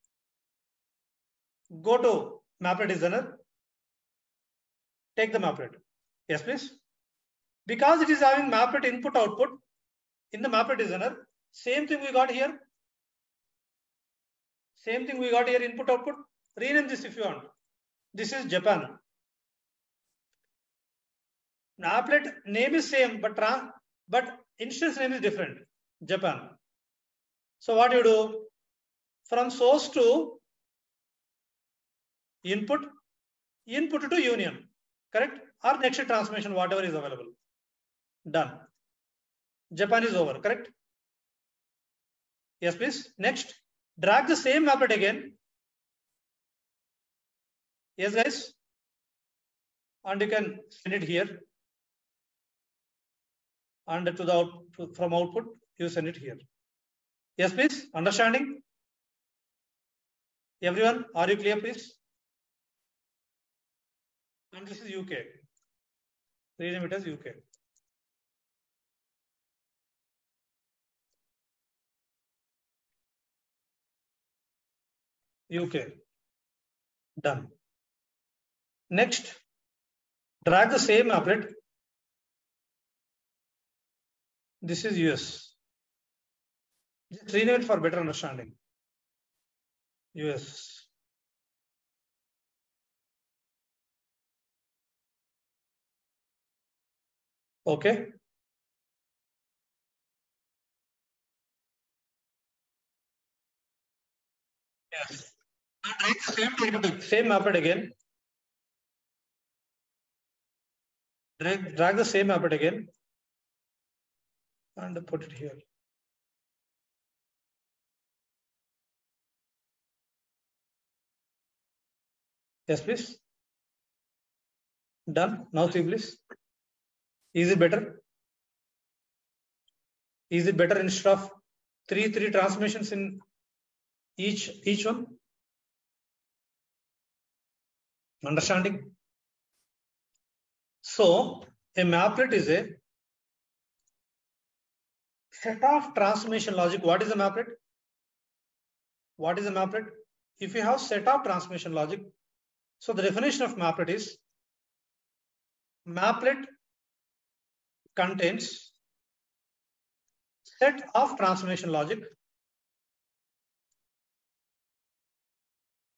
Go to Mapplet designer. Take the Mapplet. Yes, please. Because it is having Mapplet input output in the Mapplet designer, same thing we got here. Same thing we got here, input output. Rename this if you want. This is Japan. Mapplet name is same, but instance name is different. Japan. So what you do? From source to input to union, correct? Or next transformation, whatever is available. Done. Japan is over, correct? Yes, please. Next, drag the same Mapplet again. Yes, guys. And you can send it here. And to the from output, you send it here. Yes, please. Understanding? Everyone, are you clear, please? And this is UK. Rename it as UK. UK. Done. Next, drag the same Mapplet. This is US. Just rename it for better understanding. US. Okay. Yes. Now drag the same data, same Mapplet again. Drag the same Mapplet again and put it here. Yes, please. Done. Now see, please. Is it better? Is it better instead of three transformations in each one? Understanding? So a Mapplet is a set of transformation logic. What is a Mapplet? What is a Mapplet? If you have set of transformation logic, so the definition of Mapplet is Mapplet contains set of transformation logic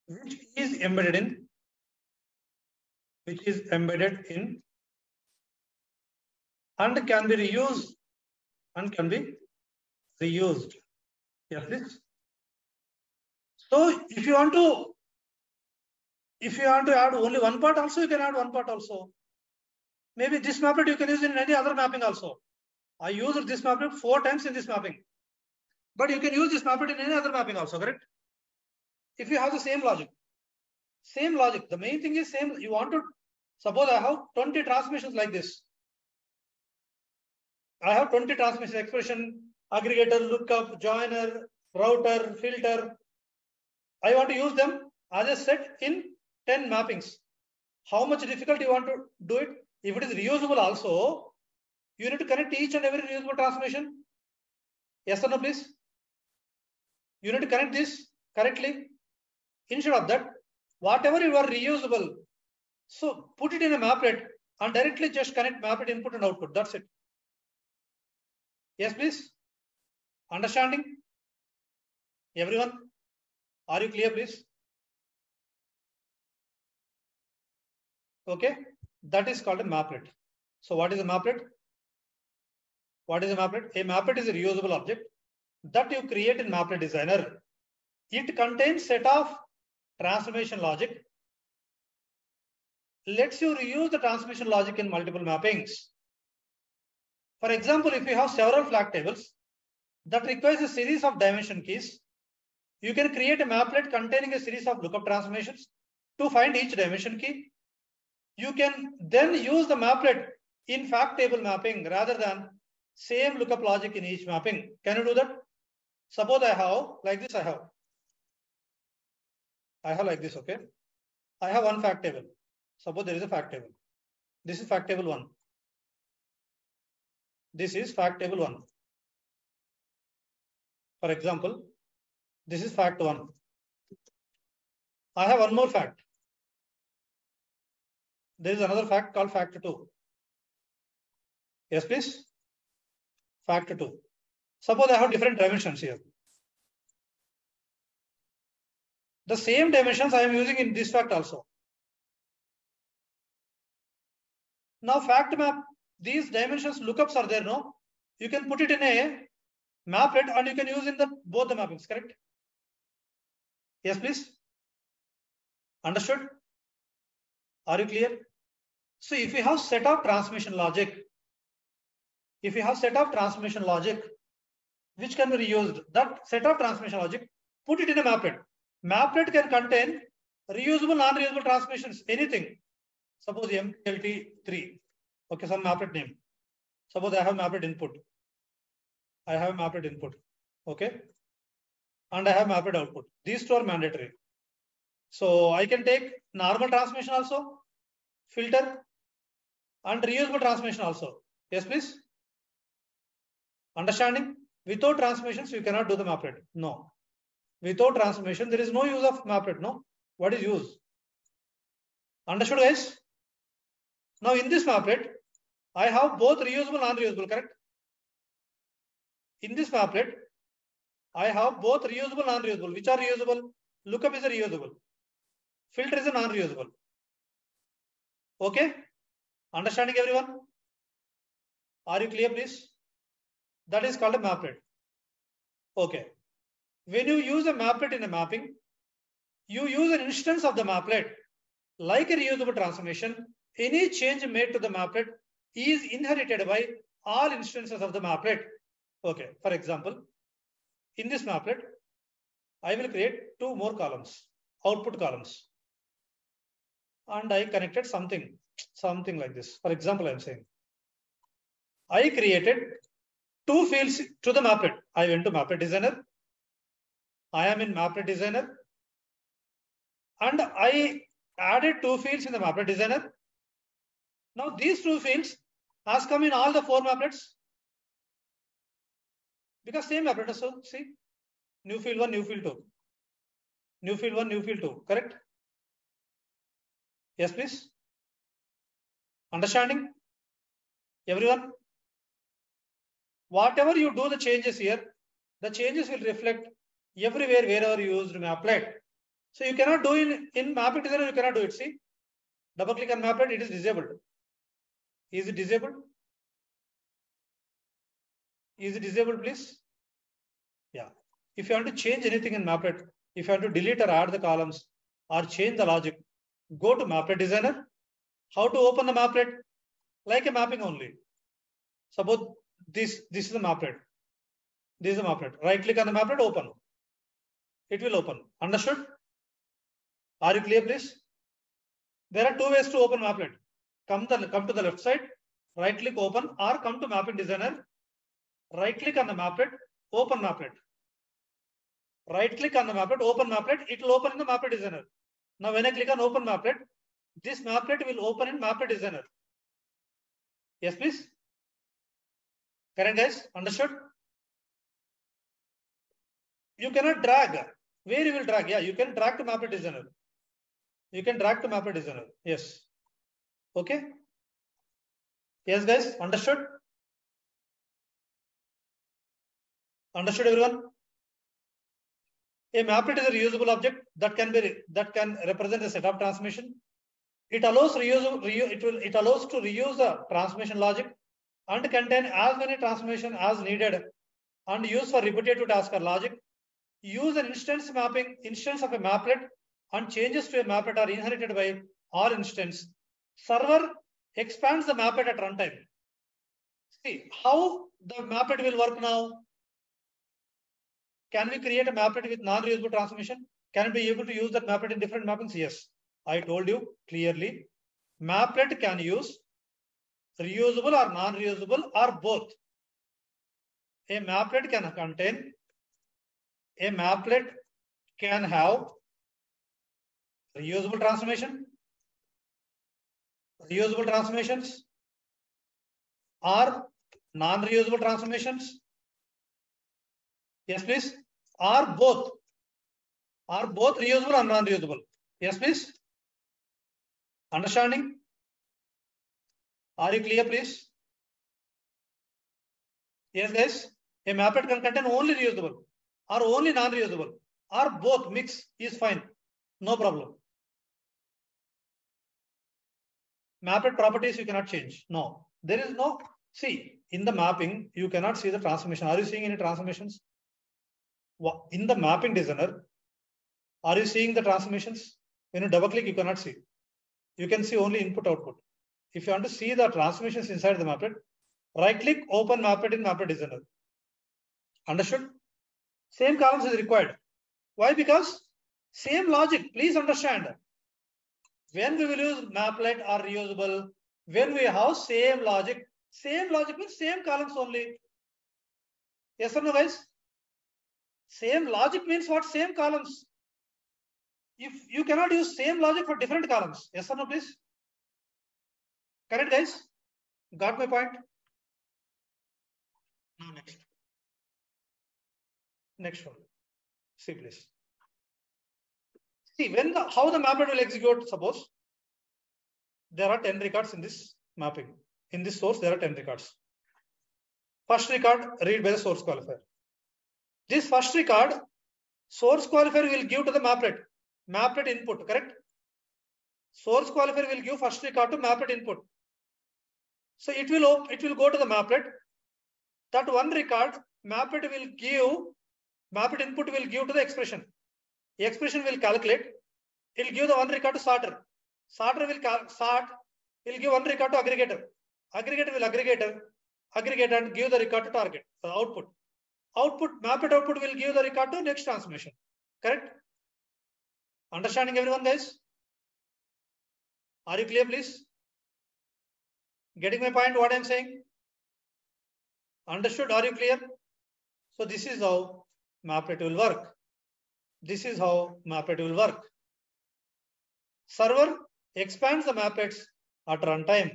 which is embedded in and can be reused Yes, please. So if you want to add only one part also, you can add one part also. Maybe this Mapplet you can use in any other mapping also. I used this Mapplet 4 times in this mapping. But you can use this Mapplet in any other mapping also, correct? If you have the same logic. Same logic. The main thing is same. You want to, suppose I have 20 transformations like this. I have 20 transformations, expression, aggregator, lookup, joiner, router, filter. I want to use them as a set in 10 mappings. How much difficult you want to do it? If it is reusable also, you need to connect each and every reusable transformation. Yes or no, please? You need to connect this correctly. Instead of that, whatever you are reusable, so put it in a Mapplet and directly just connect Mapplet input and output. That's it. Yes, please. Understanding? Everyone? Are you clear, please? Okay. That is called a Mapplet. So what is a Mapplet? What is a Mapplet? A Mapplet is a reusable object that you create in Mapplet Designer. It contains set of transformation logic. Lets you reuse the transformation logic in multiple mappings. For example, if you have several flag tables that requires a series of dimension keys, you can create a Mapplet containing a series of lookup transformations to find each dimension key. You can then use the Mapplet in fact table mapping rather than same lookup logic in each mapping. Can you do that? Suppose I have like this, I have like this, okay? I have one fact table. Suppose there is a fact table. This is fact table 1. This is fact table 1. For example, this is fact 1. I have one more fact. There is another fact called fact 2. Yes, please. Fact 2. Suppose I have different dimensions here. The same dimensions I am using in this fact also. Now fact map, these dimensions lookups are there, no? You can put it in a Mapplet and you can use in both the mappings, correct? Yes, please. Understood? Are you clear? So if you have set of transformation logic, which can be reused, that set of transformation logic, put it in a Mapplet. Mapplet can contain reusable, non-reusable transformations, anything. Suppose MPLT3. Okay, some Mapplet name. Suppose I have Mapplet input. Okay. And I have Mapplet output. These two are mandatory. So I can take normal transformation also, filter, and reusable transformation also. Yes, please. Understanding? Without transformations, you cannot do the Mapplet. No. Without transformation, there is no use of Mapplet. No. What is use? Understood, guys? Now in this Mapplet, I have both reusable and non-reusable, correct? In this Mapplet, I have both reusable and non-reusable. Which are reusable? Lookup is a reusable. Filter is a non-reusable. Okay? Understanding, everyone? Are you clear, please? That is called a Mapplet. Okay. When you use a Mapplet in a mapping, you use an instance of the Mapplet. Like a reusable transformation, any change made to the Mapplet is inherited by all instances of the Mapplet. Okay. For example, in this Mapplet, I will create 2 more columns, output columns. And I connected something like this. For example, I am saying, I created 2 fields to the Mapplet. I went to Mapplet Designer. I am in Mapplet Designer. And I added 2 fields in the Mapplet Designer. Now these 2 fields has come in all the 4 Mapplets. Because same Mapplet. So see, new field 1, new field 2. New field 1, new field 2. Correct? Yes, please. Understanding? Everyone? Whatever you do the changes here, the changes will reflect everywhere wherever you used Mapplet. So you cannot do in Mapplet Designer, you cannot do it. See, double click on Mapplet, it is disabled. Is it disabled? Is it disabled, please? Yeah. If you want to change anything in Mapplet, if you want to delete or add the columns or change the logic, go to Mapplet Designer. How to open the Mapplet? Like a mapping only. Suppose this is the Mapplet. This is the Mapplet. Right click on the Mapplet, open. It will open. Understood? Are you clear, please? There are 2 ways to open Mapplet. Come to the left side, right click open, or come to Mapplet Designer. Right click on the Mapplet, open Mapplet. Right click on the Mapplet, open Mapplet. It will open in the Mapplet Designer. Now when I click on open Mapplet, this Mapplet will open in Mapplet Designer. Yes, please. Correct, guys? Understood? You cannot drag. Where you will drag? Yeah, you can drag to Mapplet Designer. You can drag to Mapplet Designer. Yes. Okay. Yes, guys. Understood? Understood, everyone? A Mapplet is a reusable object that can represent a set of transformation. It allows to reuse the transformation logic and contain as many transformations as needed and use for repetitive task or logic. Use an instance of a Mapplet and changes to a Mapplet are inherited by all instance. Server expands the Mapplet at runtime. See how the Mapplet will work now. Can we create a Mapplet with non-reusable transformation? Can we be able to use that Mapplet in different mappings? Yes. I told you clearly. Mapplet can use reusable or non-reusable or both. A Mapplet can contain, a Mapplet can have reusable transformations or non-reusable transformations. Yes, please. Or both reusable or non-reusable. Yes, please. Understanding? Are you clear, please? Yes, guys. A Mapplet can contain only reusable or only non-reusable or both. Mix is fine. No problem. Mapplet properties you cannot change. No. There is no. See, in the mapping, you cannot see the transformation. Are you seeing any transformations? In the mapping designer, are you seeing the transformations? When you double click, you cannot see. You can see only input output. If you want to see the transformations inside the Mapplet, right click, open Mapplet in Mapplet Designer. Understood? Same columns is required. Why? Because same logic. Please understand. When we will use Mapplet or reusable, when we have same logic means same columns only. Yes or no, guys? Same logic means what? Same columns. If you cannot use same logic for different columns. Yes or no, please? Correct, guys? Got my point? Now next one. See, please. See, how the Mapplet will execute, suppose there are 10 records in this mapping. In this source, there are 10 records. First record, read by the source qualifier. This first record, source qualifier will give to the Mapplet input, correct? Source qualifier will give first record to Mapplet input. So it will go to the Mapplet. That one record, Mapplet input will give to the expression. The expression will calculate. It will give the one record to sorter. Sorter will sort. It will give one record to aggregator. Aggregator will aggregate and give the record to target, the output. Mapplet output will give the record to next transformation. Correct? Understanding everyone, guys? Are you clear, please? Getting my point, what I'm saying? Understood? Are you clear? So this is how Mapplet will work. This is how Mapplet will work. Server expands the Mapplets at runtime.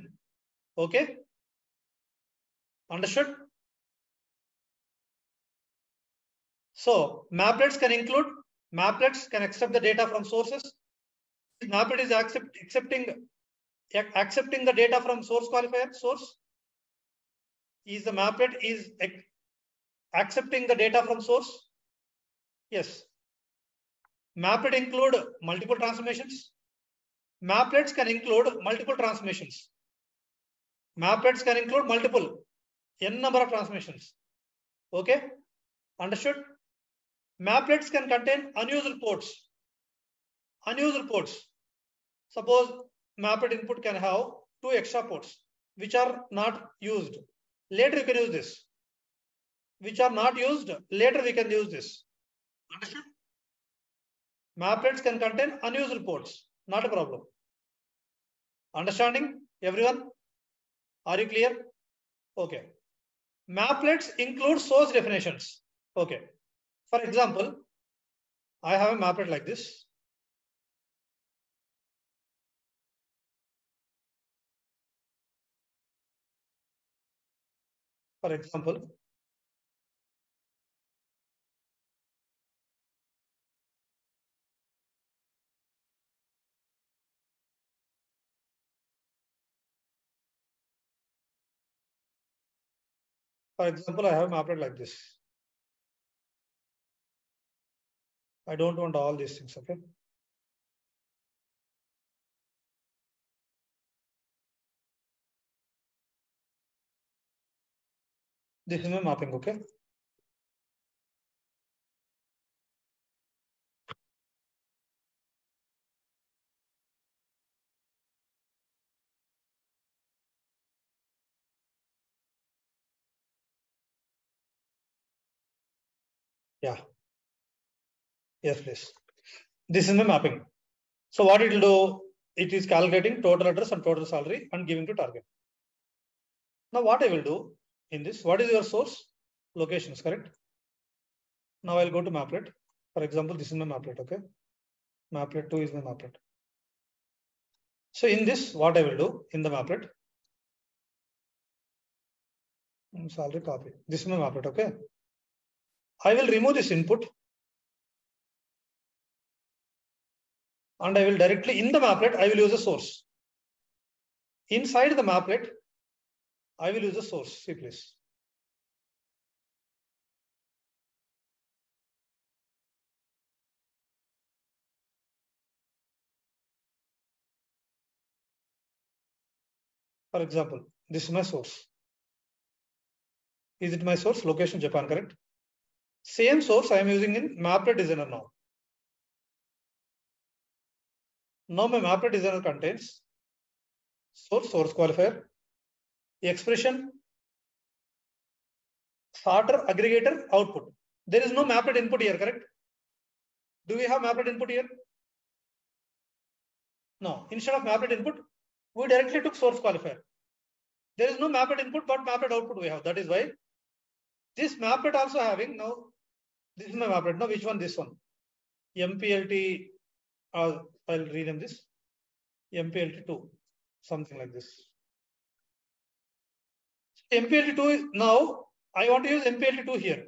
Okay? Understood? So Mapplets can accept the data from sources. Mapplet is accepting the data from source qualifier. Source is the Mapplet is accepting the data from source. Yes. Mapplet include multiple transformations. Mapplets can include multiple transformations. Mapplets can include multiple n number of transformations. Okay? Understood? Mapplets can contain unused ports. Unused ports. Suppose Mapplet input can have 2 extra ports which are not used. Later you can use this. Which are not used, later we can use this. Understood? Mapplets can contain unused ports. Not a problem. Understanding, everyone? Are you clear? Okay. Mapplets include source definitions. Okay. For example, I have a Mapplet like this. For example, I have a Mapplet like this. I don't want all these things, okay? This is my mapping, okay? Yeah. Yes, please. This is my mapping. So what it will do, it is calculating total address and total salary and giving to target. Now what I will do in this, what is your source? Locations, correct? Now I'll go to Mapplet. For example, this is my Mapplet, okay? Mapplet 2 is my Mapplet. So in this, what I will do in the Mapplet, salary copy. This is my Mapplet, okay? I will remove this input and I will directly in the Mapplet, I will use a source. Inside the Mapplet, I will use a source. See, please. For example, this is my source. Is it my source? Location Japan, correct? Same source I am using in Mapplet Designer now. Now my Mapplet Designer contains source qualifier, expression, sorter, aggregator, output. There is no Mapplet input here, correct? Do we have Mapplet input here? No. Instead of Mapplet input, we directly took source qualifier. There is no Mapplet input, but Mapplet output we have. That is why this Mapplet also having now. This is my Mapplet. Now which one? This one. MPLT. I'll rename this. MPLT2. Something like this. MPLT2 is now. I want to use MPLT2 here.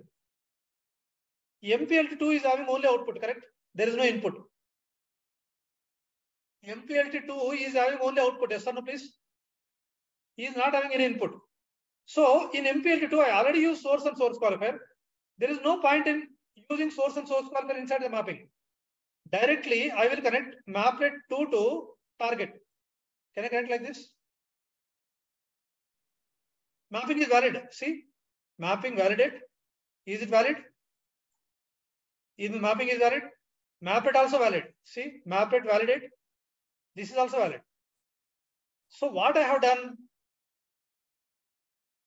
MPLT2 is having only output, correct? There is no input. MPLT2 is having only output. Yes or no, please? He is not having any input. So in MPLT2, I already use source and source qualifier. There is no point in using source and source qualifier inside the mapping. Directly, I will connect Mapplet 2 to target. Can I connect like this? Mapping is valid. See, mapping validate. Is it valid? If the mapping is valid, Mapplet also valid. See, Mapplet validate. This is also valid. So what I have done,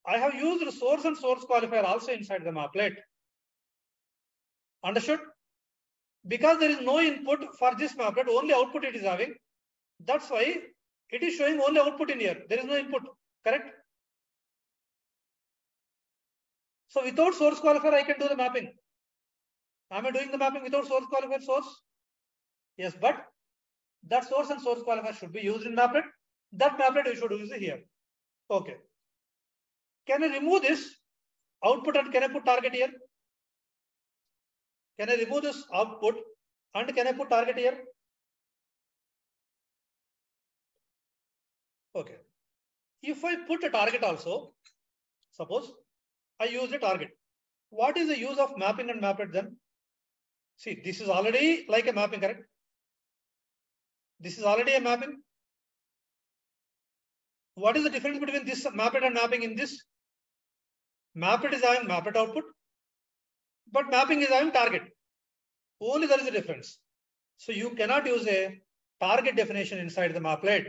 I have used source and source qualifier also inside the Mapplet. Understood? Because there is no input for this Mapplet, only output it is having. That's why it is showing only output in here. There is no input. Correct? So without source qualifier, I can do the mapping. Am I doing the mapping without source qualifier source? Yes, but that source and source qualifier should be used in Mapplet. That Mapplet we should use here. Okay. Can I remove this output and can I put target here? Can I remove this output and can I put target here? Okay. If I put a target also, suppose I use a target. What is the use of mapping and Mapplet then? See, this is already like a mapping, correct? This is already a mapping. What is the difference between this Mapplet and mapping in this? Mapplet is having Mapplet output, but mapping is having target. Only there is a difference. So you cannot use a target definition inside the Mapplet.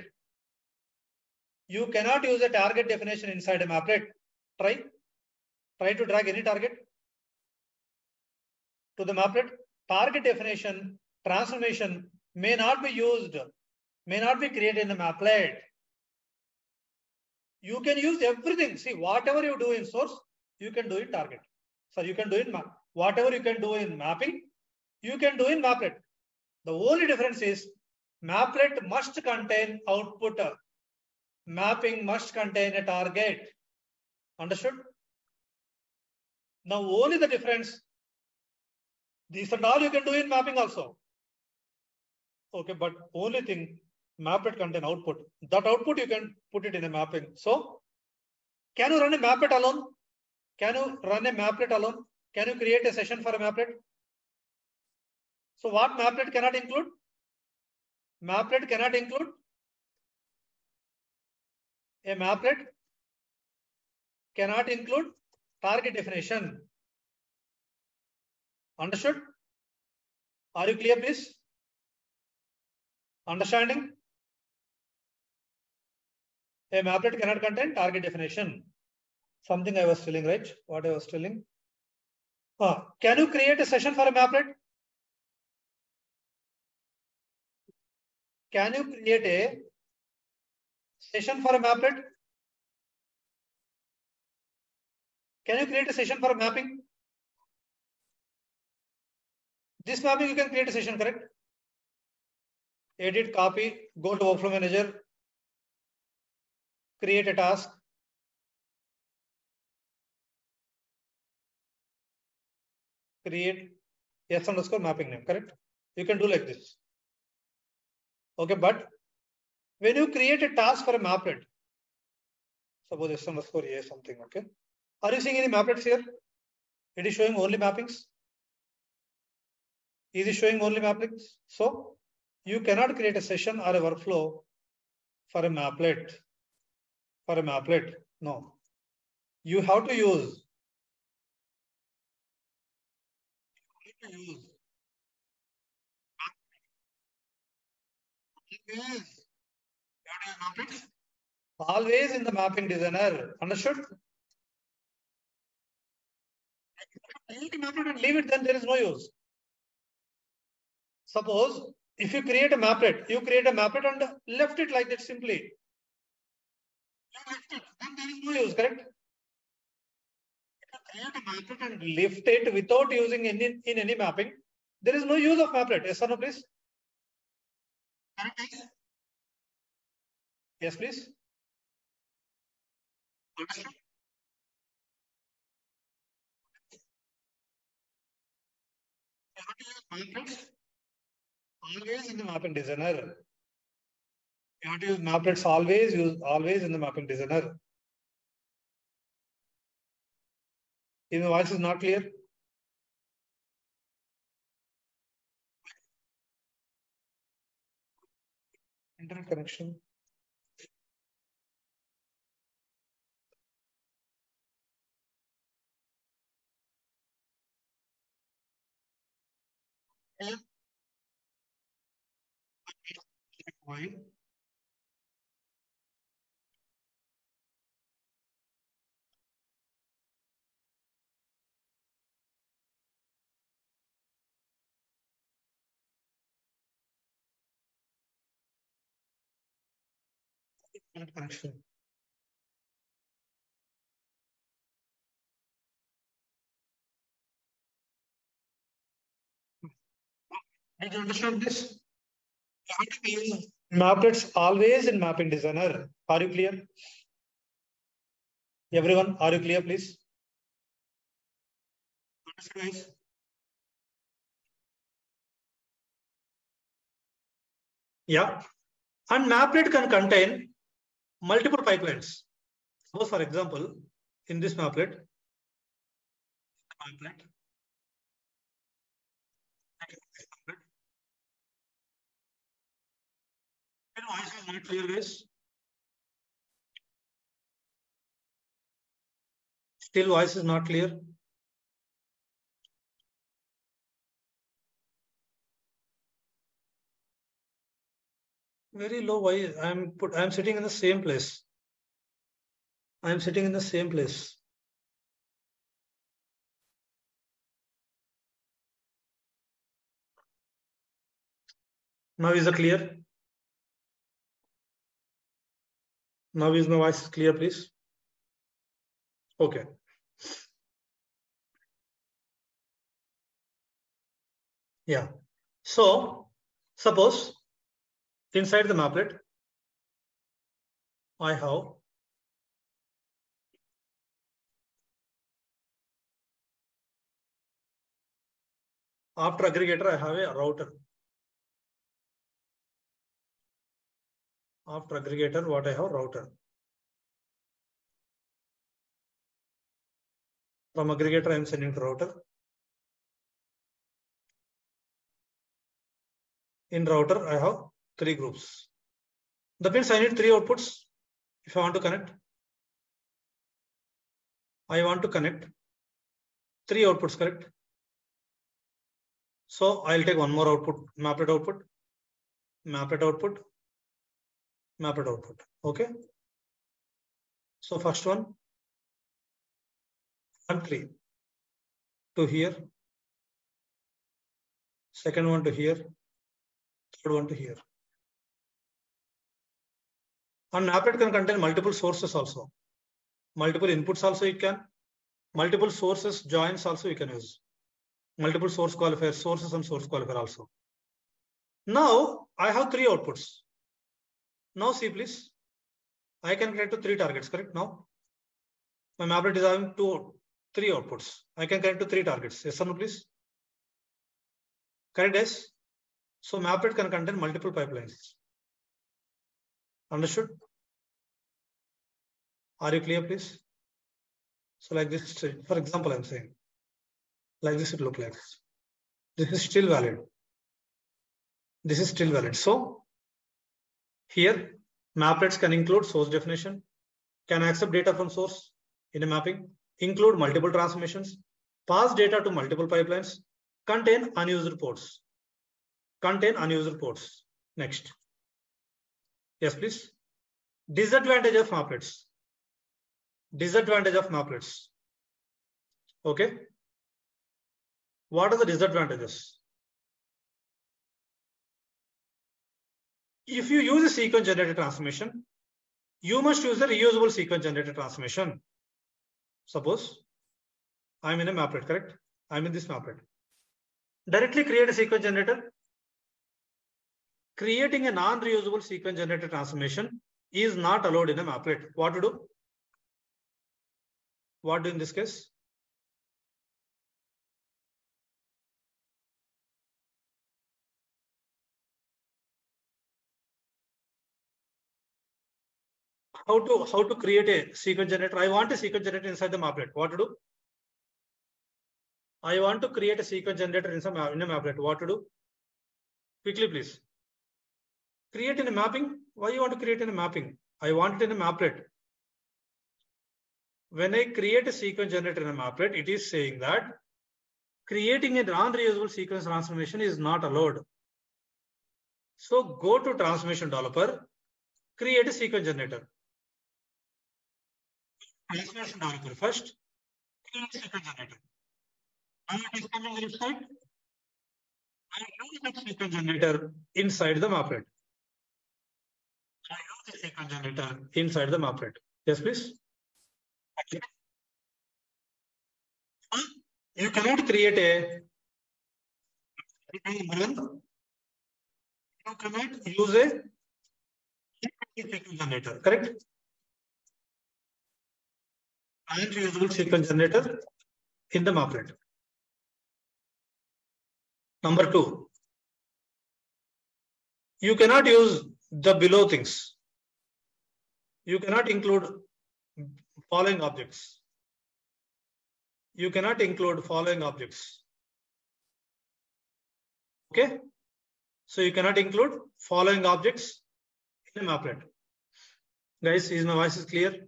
You cannot use a target definition inside a Mapplet. Try to drag any target to the Mapplet. Target definition, transformation may not be used, may not be created in the Mapplet. You can use everything. See, whatever you do in source, you can do in target. So you can do in whatever you can do in mapping, you can do in Mapplet. The only difference is Mapplet must contain output. Mapping must contain a target. Understood? Now only the difference. These and all you can do in mapping also. Okay, but only thing, Mapplet contain output. That output you can put it in a mapping. So can you run a Mapplet alone? Can you run a Mapplet alone? Can you create a session for a Mapplet? So what Mapplet cannot include? Mapplet cannot include a Mapplet cannot include target definition. Understood? Are you clear, please? Understanding? A Mapplet cannot contain target definition. Something I was telling, right? What I was telling? Can you create a session for a Mapplet? Can you create a session for a Mapplet? Can you create a session for a mapping? This mapping you can create a session, correct? Edit, copy, go to Workflow Manager, create a task. Create S_mapping name, correct? You can do like this. Okay, but when you create a task for a Mapplet, suppose S_A something, okay? Are you seeing any Mapplets here? It is showing only mappings. Is it showing only mappings? So you cannot create a session or a workflow for a Mapplet. For a Mapplet, no. You have to use. Always in the mapping designer. Understood? Leave it, then there is no use. Suppose if you create a Mapplet, you create a Mapplet and left it like that simply. Then there is no use, correct? If you create a Mapplet and lift it without using any mapping, there is no use of Mapplet. Yes or no, please? Yes, please. Always in the mapping designer. You have to use Mapplets always in the mapping designer. If the voice is not clear, internet connection. Y. Connection. Did you understand this? Maplets always in mapping designer. Are you clear? Everyone, are you clear, please? Guys. Yeah. And Mapplet can contain multiple pipelines. Suppose, for example, in this Mapplet, voice is not clear, guys. Still voice is not clear. Very low. Why? I'm sitting in the same place. I'm sitting in the same place. Now is it clear? Now is my voice clear, please? Okay. Yeah. So suppose inside the Mapplet, I have after aggregator, I have a router. After aggregator, what I have? Router. From aggregator, I am sending to router. In router, I have 3 groups. That means I need 3 outputs. If I want to connect, I want to connect 3 outputs, correct? So I'll take one more output, Mapplet output, Mapplet output, Mapplet output. Okay. So first one, 3 to here, second one to here, third one to here. And Mapplet can contain multiple sources also. Multiple inputs also it can. Multiple sources, joins also you can use. Multiple source qualifiers, sources and source qualifier also. Now I have 3 outputs. Now see please, I can connect to 3 targets, correct? Now my Mapplet is having 3 outputs. I can connect to 3 targets. Yes or no, please? Correct, yes? So Mapplet can contain multiple pipelines. Understood? Are you clear, please? So like this, for example, I'm saying, like this it look like. This is still valid. This is still valid. So here, Mapplets can include source definition, can accept data from source in a mapping, include multiple transformations, pass data to multiple pipelines, contain unused ports. Contain unused ports. Next. Yes, please. Disadvantage of Mapplets. Disadvantage of Mapplets. Okay. What are the disadvantages? If you use a sequence generated transformation, you must use a reusable sequence generated transformation. Suppose I'm in a Mapplet, correct? I'm in this Mapplet. Directly create a sequence generator. Creating a non-reusable sequence generated transformation is not allowed in a Mapplet. What to do? What do in this case? How to create a sequence generator? I want a sequence generator inside the Mapplet. What to do? I want to create a sequence generator in a Mapplet. What to do? Quickly, please. Create in a mapping. Why you want to create in a mapping? I want it in a Mapplet. When I create a sequence generator in a Mapplet, it is saying that creating a non-reusable sequence transformation is not allowed. So go to transformation developer, create a sequence generator. Transformation developer first, create a sequence generator. Now it is coming inside. I use that sequence generator inside the Mapplet. I use the sequence generator inside the Mapplet. Yes, please. Okay. You cannot create a you cannot use a sequence generator, correct? And reusable sequence generator in the Mapplet. Number 2, you cannot use the below things. You cannot include following objects. You cannot include following objects. Okay. So you cannot include following objects in a Mapplet. Guys, is my voice is clear?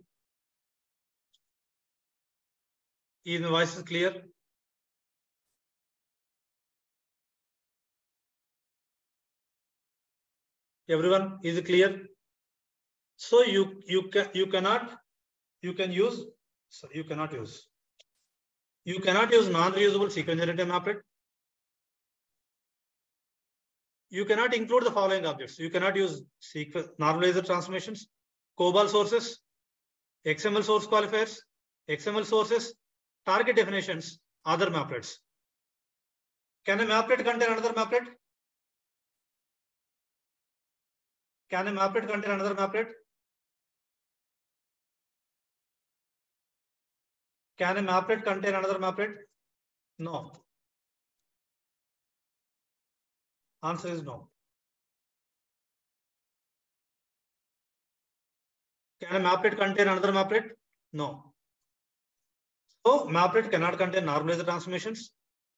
Is my voice is clear? Everyone, is it clear? So you cannot use non-reusable sequence generator Mapplet. You cannot include the following objects. You cannot use sequence normalizer transformations, COBOL sources, XML source qualifiers, XML sources, target definitions, other Mapplets. Can a Mapplet contain another Mapplet? Can a Mapplet contain another Mapplet? Can a Mapplet contain another Mapplet? No. Answer is no. Can a Mapplet contain another Mapplet? No. So Mapplet cannot contain normalizer transformations,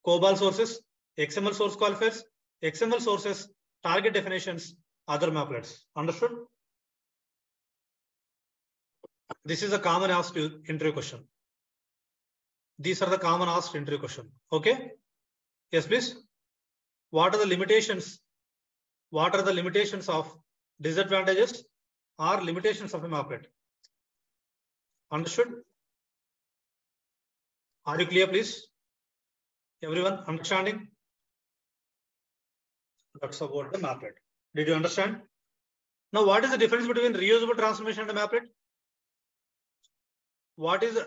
COBOL sources, XML source qualifiers, XML sources, target definitions, other Mapplets. Understood? This is a common asked interview question. These are the common asked interview question. Okay? Yes, please. What are the limitations? What are the limitations of disadvantages or limitations of a Mapplet? Understood? Are you clear, please? Everyone understanding? That's about the Mapplet. Did you understand? Now, what is the difference between reusable transformation and a Mapplet?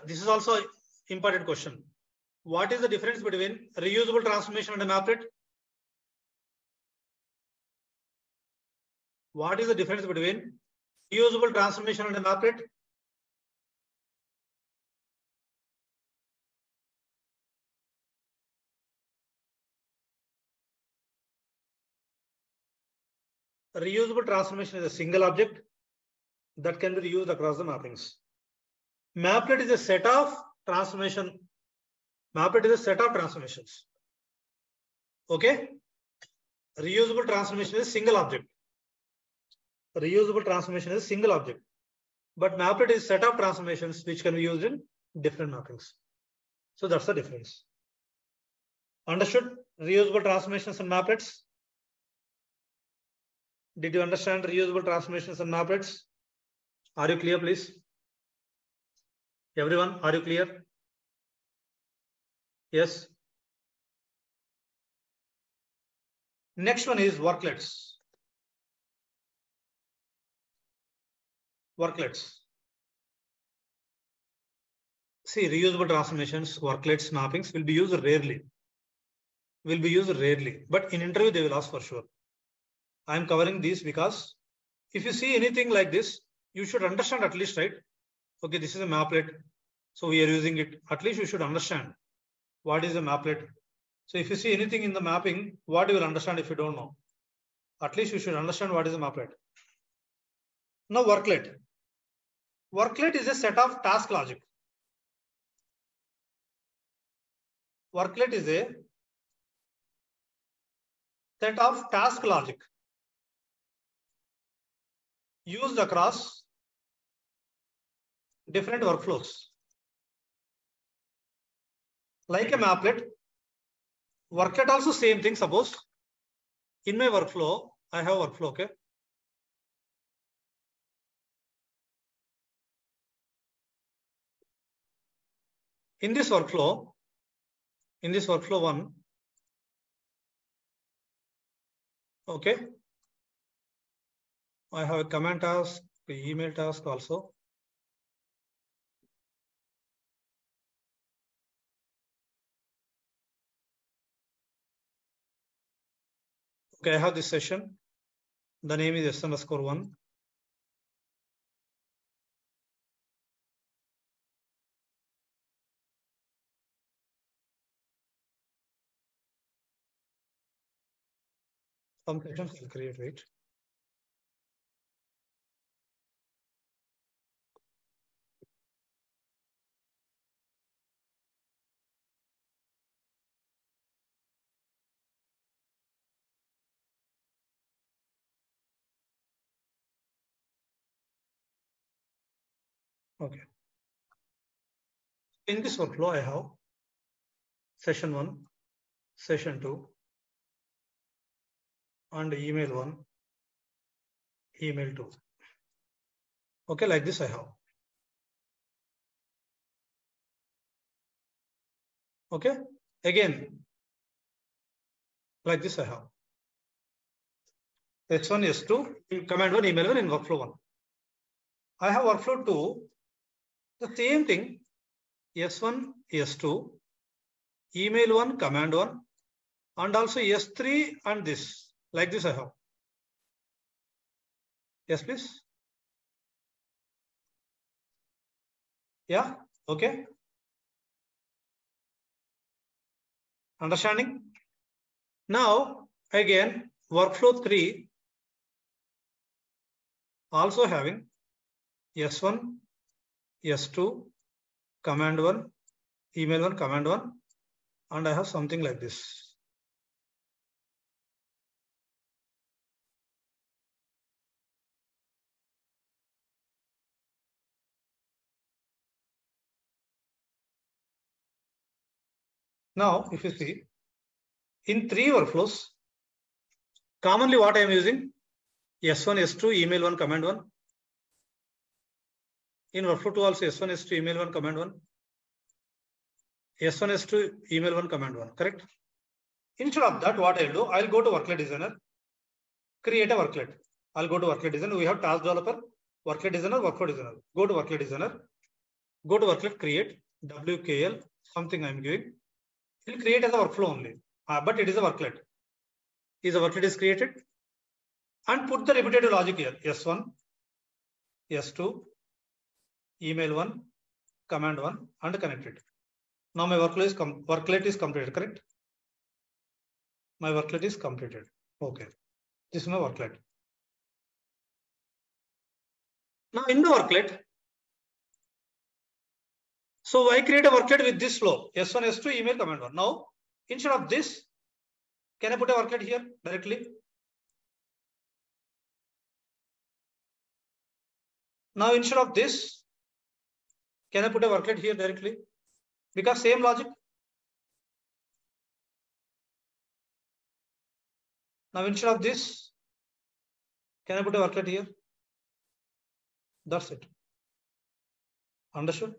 This is also an important question. What is the difference between reusable transformation and a Mapplet? What is the difference between reusable transformation and a Mapplet? Reusable transformation is a single object that can be reused across the mappings. Mapplet is a set of transformation. Mapplet is a set of transformations. Okay? Reusable transformation is a single object. Reusable transformation is a single object. But Mapplet is a set of transformations which can be used in different mappings. So that's the difference. Understood? Reusable transformations and Mapplets. Did you understand reusable transformations and Mapplets? Are you clear, please? Everyone, are you clear? Yes. Next one is worklets. Worklets. See, reusable transformations, worklets, mappings will be used rarely. But in interview, they will ask for sure. I am covering these because if you see anything like this, you should understand at least, right? Okay, this is a Mapplet. So we are using it. At least you should understand what is a Mapplet. So if you see anything in the mapping, what you will understand if you don't know? At least you should understand what is a Mapplet. Now worklet. Worklet is a set of task logic. Worklet is a set of task logic used across different workflows. Like a Mapplet, Worklet also same thing. Suppose in my workflow, I have workflow, okay? In this workflow one, okay, I have a command task, the email task also. Okay, I have this session. The name is S_1. Some sessions I'll create, right? Okay. In this workflow, I have session 1, session 2, and email 1, email 2. Okay, like this I have. Okay, again, like this I have. S1, S2, command 1, email 1 in workflow 1. I have workflow 2, the same thing, S1, S2, email 1, command 1, and also S3 and this, like this I have. Yes, please. Yeah, okay. Understanding? Now, again, workflow 3 also having S1, S2, command 1, email 1, command 1, and I have something like this. Now, if you see, in 3 workflows, commonly what I am using, S1, S2, email 1, command 1. In workflow 2 also S1, S2, email 1, command 1. S1, S2, email 1, command 1, correct? Instead of that, what I'll do, I'll go to Worklet Designer, create a worklet. I'll go to Worklet Designer. We have task developer, Worklet Designer, workflow designer. Go to Worklet Designer, go to Worklet, create, WKL, something I'm giving. It will create as a workflow only, but it is a worklet. Is a worklet is created, and put the repetitive logic here, S1, S2, email 1, command 1, and connect it. Now my worklet is completed, correct? My worklet is completed. Okay, this is my worklet. Now in the worklet, so I create a worklet with this flow, S1, S2, email, command 1. Now, instead of this, can I put a worklet here directly? Now, instead of this, can I put a worklet here directly? Because same logic. Now, instead of this, can I put a worklet here? That's it. Understood?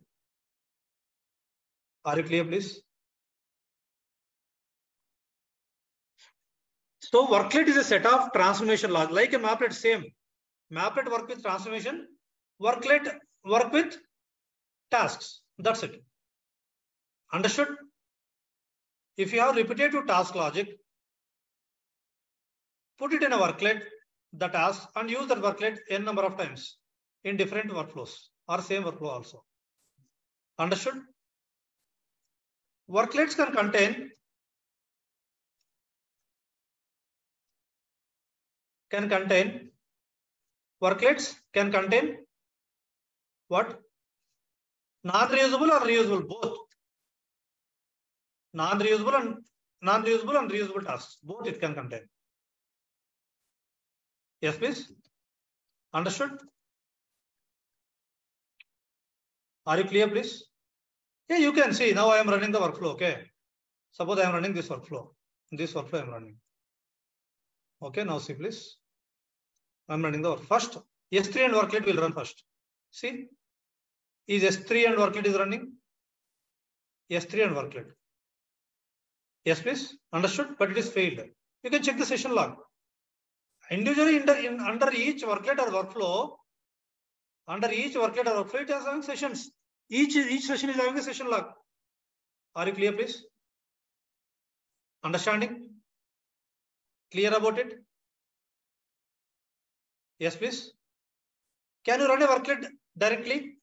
Are you clear, please? So, worklet is a set of transformation logic, like a Mapplet, same. Mapplet work with transformation, worklet work with tasks. That's it. Understood? If you have repetitive task logic, put it in a worklet, the task, and use that worklet n number of times in different workflows or same workflow also. Understood? Worklets can contain worklets can contain what? Non-reusable or reusable, both. Non-reusable and reusable tasks, both it can contain. Yes, please. Understood? Are you clear, please? Yeah, you can see now I am running the workflow. Okay. Suppose I am running this workflow. This workflow I'm running. Okay, now see please. I'm running the first S3 and worklet will run first. See, is S3 and worklet is running? S3 and worklet. Yes, please. Understood? But it is failed. You can check the session log. Individually under each worklet or workflow, it has having sessions. Each session is having a session log. Are you clear, please? Understanding? Clear about it? Yes, please. Can you run a worklet directly?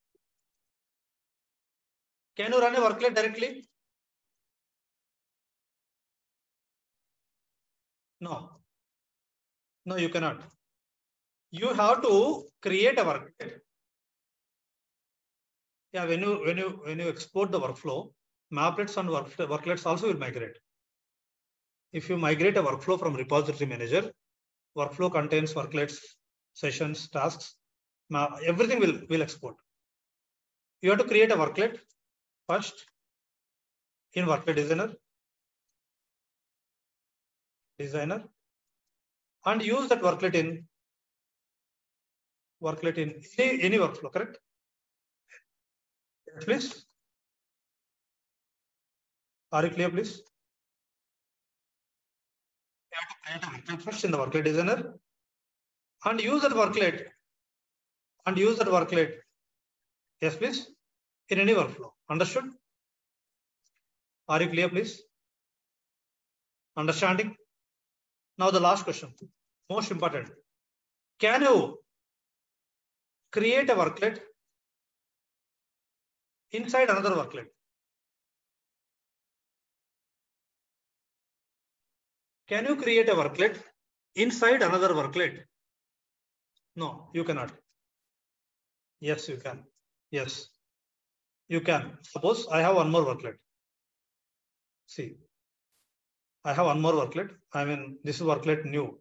Can you run a worklet directly? No. No, you cannot. You have to create a worklet. Yeah, when you export the workflow, Mapplets and worklets also will migrate. If you migrate a workflow from repository manager, workflow contains worklets, sessions, tasks, everything will export. You have to create a worklet first in worklet designer, and use that worklet in any workflow, correct? Yes, please. Are you clear, please? You have to create a worklet first in the worklet designer and use that worklet. Yes, please. In any workflow. Understood? Are you clear, please? Understanding? Now the last question, most important. Can you create a worklet inside another worklet? Can you create a worklet inside another worklet? No, you cannot. Yes, you can. Yes, you can. Suppose I have one more worklet. See, I have one more worklet. I mean, this is worklet new.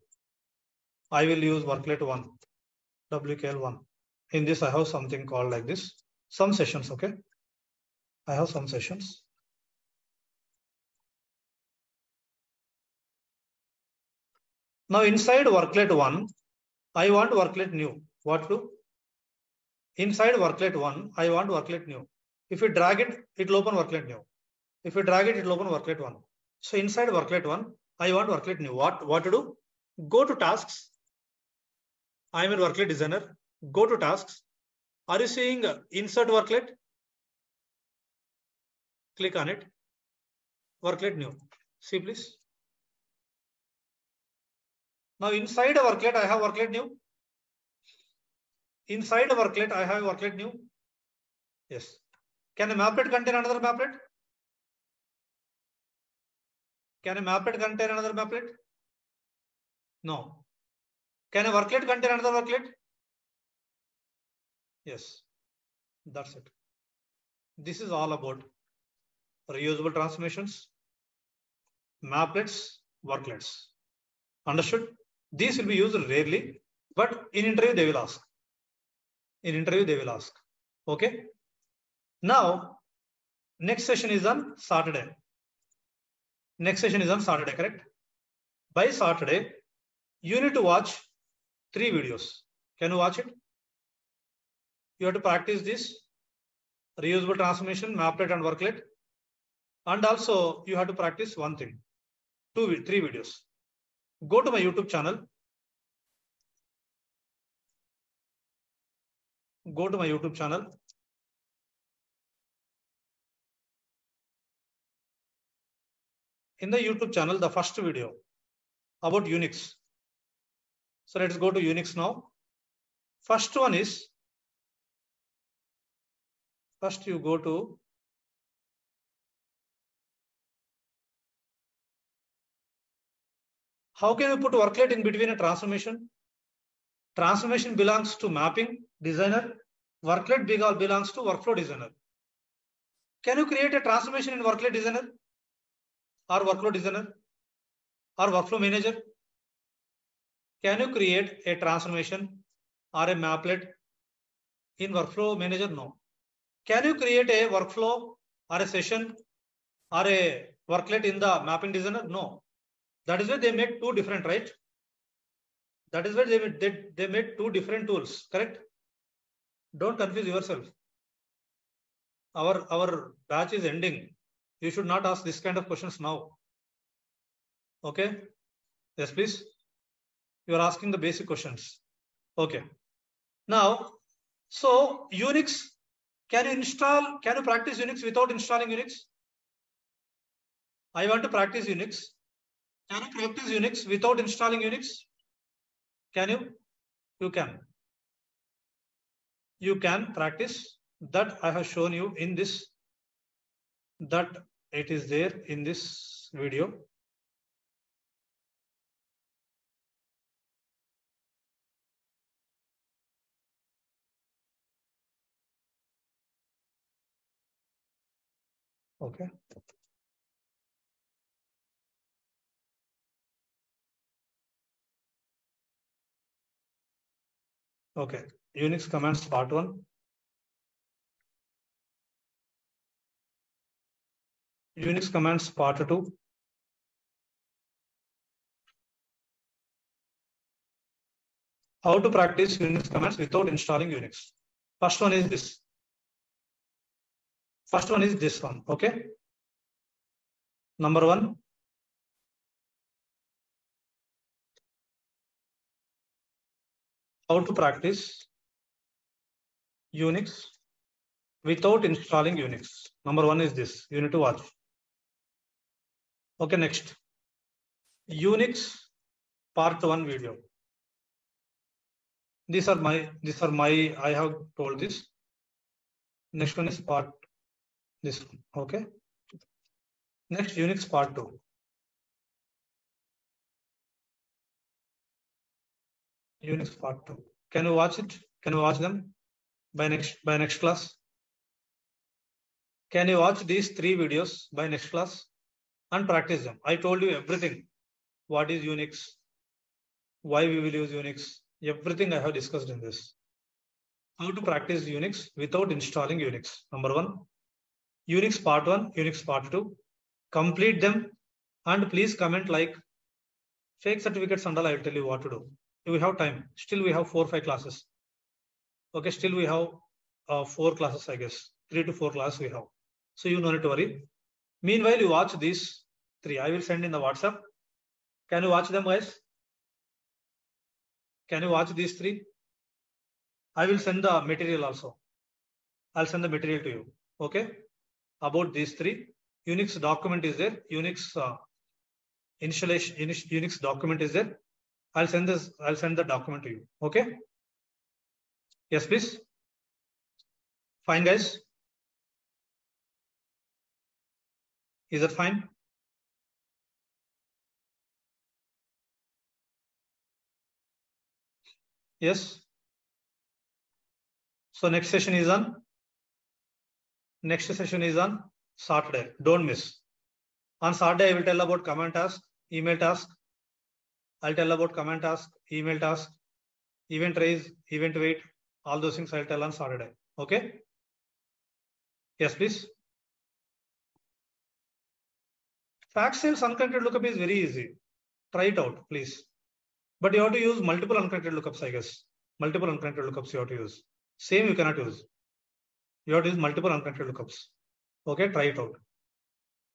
I will use worklet 1, WKL1. In this, I have something called like this. Some sessions, okay? I have some sessions. Now, inside worklet 1, I want worklet new. What to do? Inside worklet 1, I want worklet new. If you drag it, it will open worklet new. If you drag it, it will open worklet 1. So inside worklet 1, I want worklet new. What to do? Go to tasks. I am in worklet designer. Go to tasks. Are you seeing insert worklet? Click on it. Worklet new. See, please. Now inside a worklet, I have worklet new. Inside a worklet, I have worklet new. Yes. Can a Mapplet contain another Mapplet? Can a Mapplet contain another Mapplet? No. Can a worklet contain another worklet? Yes. That's it. This is all about reusable transformations, Mapplets, worklets. Understood? These will be used rarely, but in interview they will ask. Okay. Now, next session is on Saturday. Correct? By Saturday, you need to watch 3 videos. Can you watch it? You have to practice this reusable transformation, Mapplet and worklet. And also you have to practice one thing, 3 videos. Go to my YouTube channel. In the YouTube channel, the first video about Unix. So let's go to Unix now. First one is, first you go to how can you put worklet in between a transformation? Transformation belongs to mapping designer. Worklet belongs to workflow designer. Can you create a transformation in worklet designer or workflow designer or workflow manager? Can you create a transformation or a Mapplet in workflow manager? No. Can you create a workflow or a session or a worklet in the mapping designer? No. That is why they make two different, right? That is why they made two different tools, correct? Don't confuse yourself. Our batch is ending. You should not ask this kind of questions now. Okay? Yes, please. You are asking the basic questions. Okay. Now, so Unix, can you practice Unix without installing Unix? I want to practice Unix. Can you practice Unix without installing Unix? Can you? You can. You can practice. That I have shown you in this. That it is there in this video. Okay. Okay. Unix commands part 1. Unix commands part 2. How to practice Unix commands without installing Unix. First one is this. First one is this one. Okay. Number 1. How to practice Unix without installing Unix. Number 1 is this. You need to watch. Okay, next. Unix part 1 video. These are my, I have told this. Next one is part, this one. Okay. Next, Unix part 2. Unix part 2. Can you watch it? Can you watch them by next class? Can you watch these 3 videos by next class and practice them? I told you everything. What is Unix? Why we will use Unix? Everything I have discussed in this. How to practice Unix without installing Unix. Number 1. Unix part 1, Unix part 2. Complete them and please comment like fake certificates and all. I will tell you what to do. We have time. Still we have 4 or 5 classes. Okay, still we have 4 classes, I guess. 3 to 4 classes we have. So you don't need to worry. Meanwhile, you watch these 3. I will send in the WhatsApp. Can you watch them, guys? Can you watch these 3? I will send the material also. I'll send the material to you. Okay. About these 3. Unix document is there. Unix installation, Unix document is there. I'll send the document to you. Okay. Yes, please. Fine, guys. Is that fine? Yes. So next session is on Saturday. Don't miss. On Saturday, I will tell about command task, email task. I'll tell about command task, email task, event raise, event wait, all those things I'll tell on Saturday. Okay. Yes, please. Fact sales unconnected lookup is very easy. Try it out, please. But you have to use multiple unconnected lookups, I guess. Multiple unconnected lookups you have to use. Same you cannot use. You have to use multiple unconnected lookups. Okay, try it out.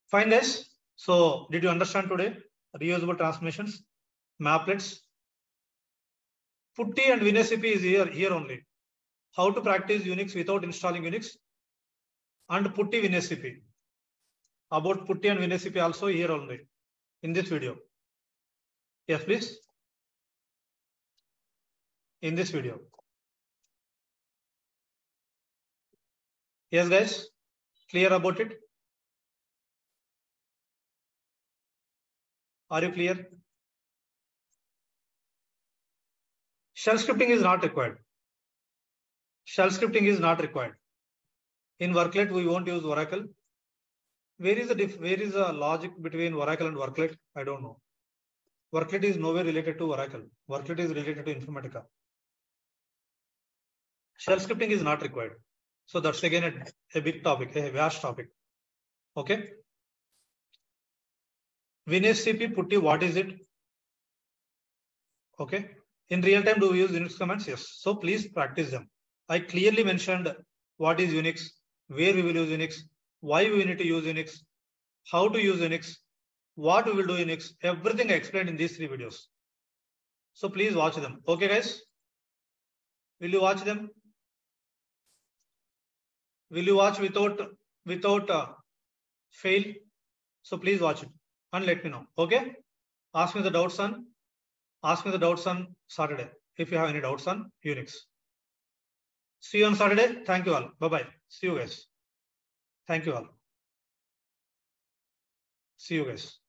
Fine, guys. So, did you understand today? Reusable transformations, Mapplets. Putty and WinSCP is here only. How to practice Unix without installing Unix and Putty WinSCP. About Putty and WinSCP also here only in this video. Yes, please. In this video. Yes, guys. Clear about it? Are you clear? Shell scripting is not required. Shell scripting is not required. In Worklet, we won't use Oracle. Where is the logic between Oracle and Worklet? I don't know. Worklet is nowhere related to Oracle. Worklet is related to Informatica. Shell scripting is not required. So that's again a big topic, a vast topic. Okay. WinSCP putty, what is it? Okay. In real time, do we use Unix commands? Yes. So please practice them. I clearly mentioned what is Unix, where we will use Unix, why we need to use Unix, how to use Unix, what we will do in Unix. Everything I explained in these 3 videos. So please watch them. Okay, guys? Will you watch them? Will you watch without fail? So please watch it and let me know. Okay? Ask me the doubts on Saturday if you have any doubts on Unix. See you on Saturday. Thank you all. Bye-bye. See you guys. Thank you all. See you guys.